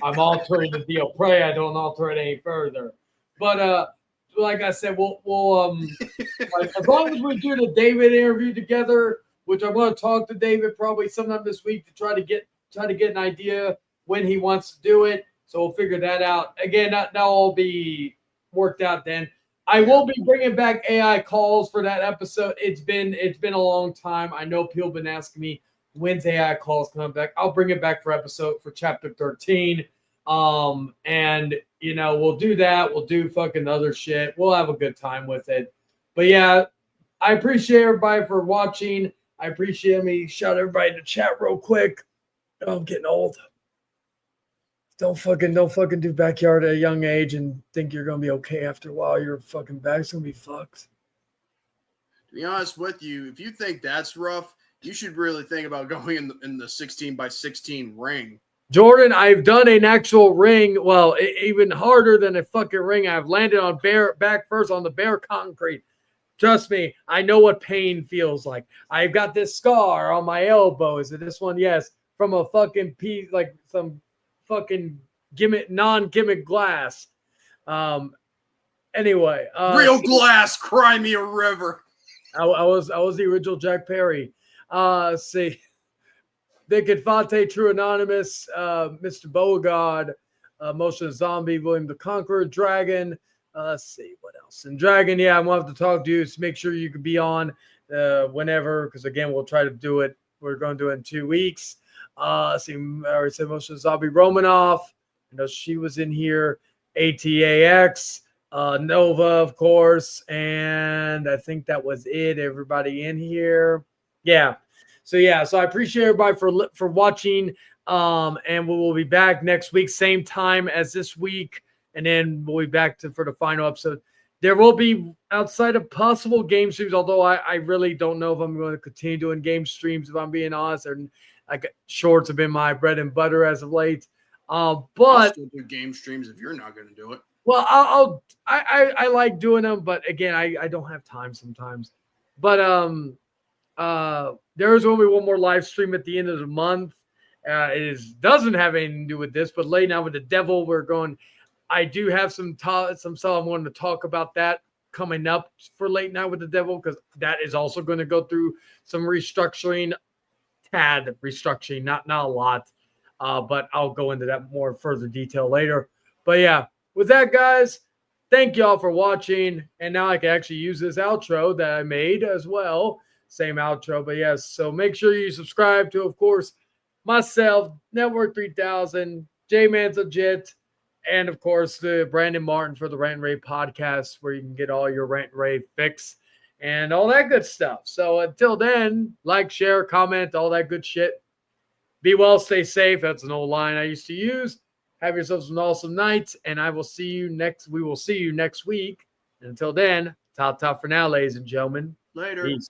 I'm altering the deal. Pray I don't alter it any further. But like I said, we'll like, as long as we do the David interview together, which I'm going to talk to David probably sometime this week to try to get an idea when he wants to do it. So we'll figure that out. Again, that'll all be worked out then. I will be bringing back AI calls for that episode. It's been a long time. I know people have been asking me when's AI calls coming back. I'll bring it back for chapter 13. And we'll do that. We'll do fucking other shit. We'll have a good time with it. But yeah, I appreciate everybody for watching. I appreciate me. Shout everybody in the chat real quick. Oh, I'm getting old. Don't fucking do backyard at a young age and think you're gonna be okay after a while. Your fucking back's gonna be fucked. To be honest with you, if you think that's rough, you should really think about going in the 16 by 16 ring. Jordan, I've done an actual ring. Well, even harder than a fucking ring. I've landed on back first on the bare concrete. Trust me, I know what pain feels like. I've got this scar on my elbow. Is it this one? Yes, from a fucking piece, like some fucking non-gimmick glass. Anyway, real glass, cry me a river. I was the original Jack Perry. See, Vic Infante, True Anonymous, Mr. Beauregard, Motion Zombie, William the Conqueror, Dragon. Let's see what else. And Dragon, yeah, I'm gonna have to talk to you. So make sure you can be on whenever, because again, we'll try to do it. We're going to do it in 2 weeks. See, I already said Motion Zombie Romanoff. I know she was in here. ATAX, Nova, of course, and I think that was it. Everybody in here, yeah. So I appreciate everybody for watching. And we will be back next week, same time as this week, and then we'll be back for the final episode. There will be, outside of possible game streams, although I really don't know if I'm going to continue doing game streams, if I'm being honest. And like shorts have been my bread and butter as of late. But I'll still do game streams if you're not going to do it. Well, I like doing them, but again, I don't have time sometimes. But there is only one more live stream at the end of the month. Doesn't have anything to do with this, but Late Night with the Devil, we're going. I do have some stuff I wanted to talk about that coming up for Late Night with the Devil, because that is also going to go through some restructuring. Tad restructuring, not a lot, but I'll go into that more further detail later. But yeah, with that, guys, thank y'all for watching. And now I can actually use this outro that I made as well. Same outro, but yes. So make sure you subscribe to, of course, myself, Network 3000, JMANzlegit, and of course the Brandon Martin for the Rant and Rave podcast, where you can get all your Rant and Rave fix and all that good stuff. So until then, like, share, comment, all that good shit. Be well, stay safe. That's an old line I used to use. Have yourselves an awesome night, and we will see you next week. And until then, ta-ta for now, ladies and gentlemen. Later. Peace.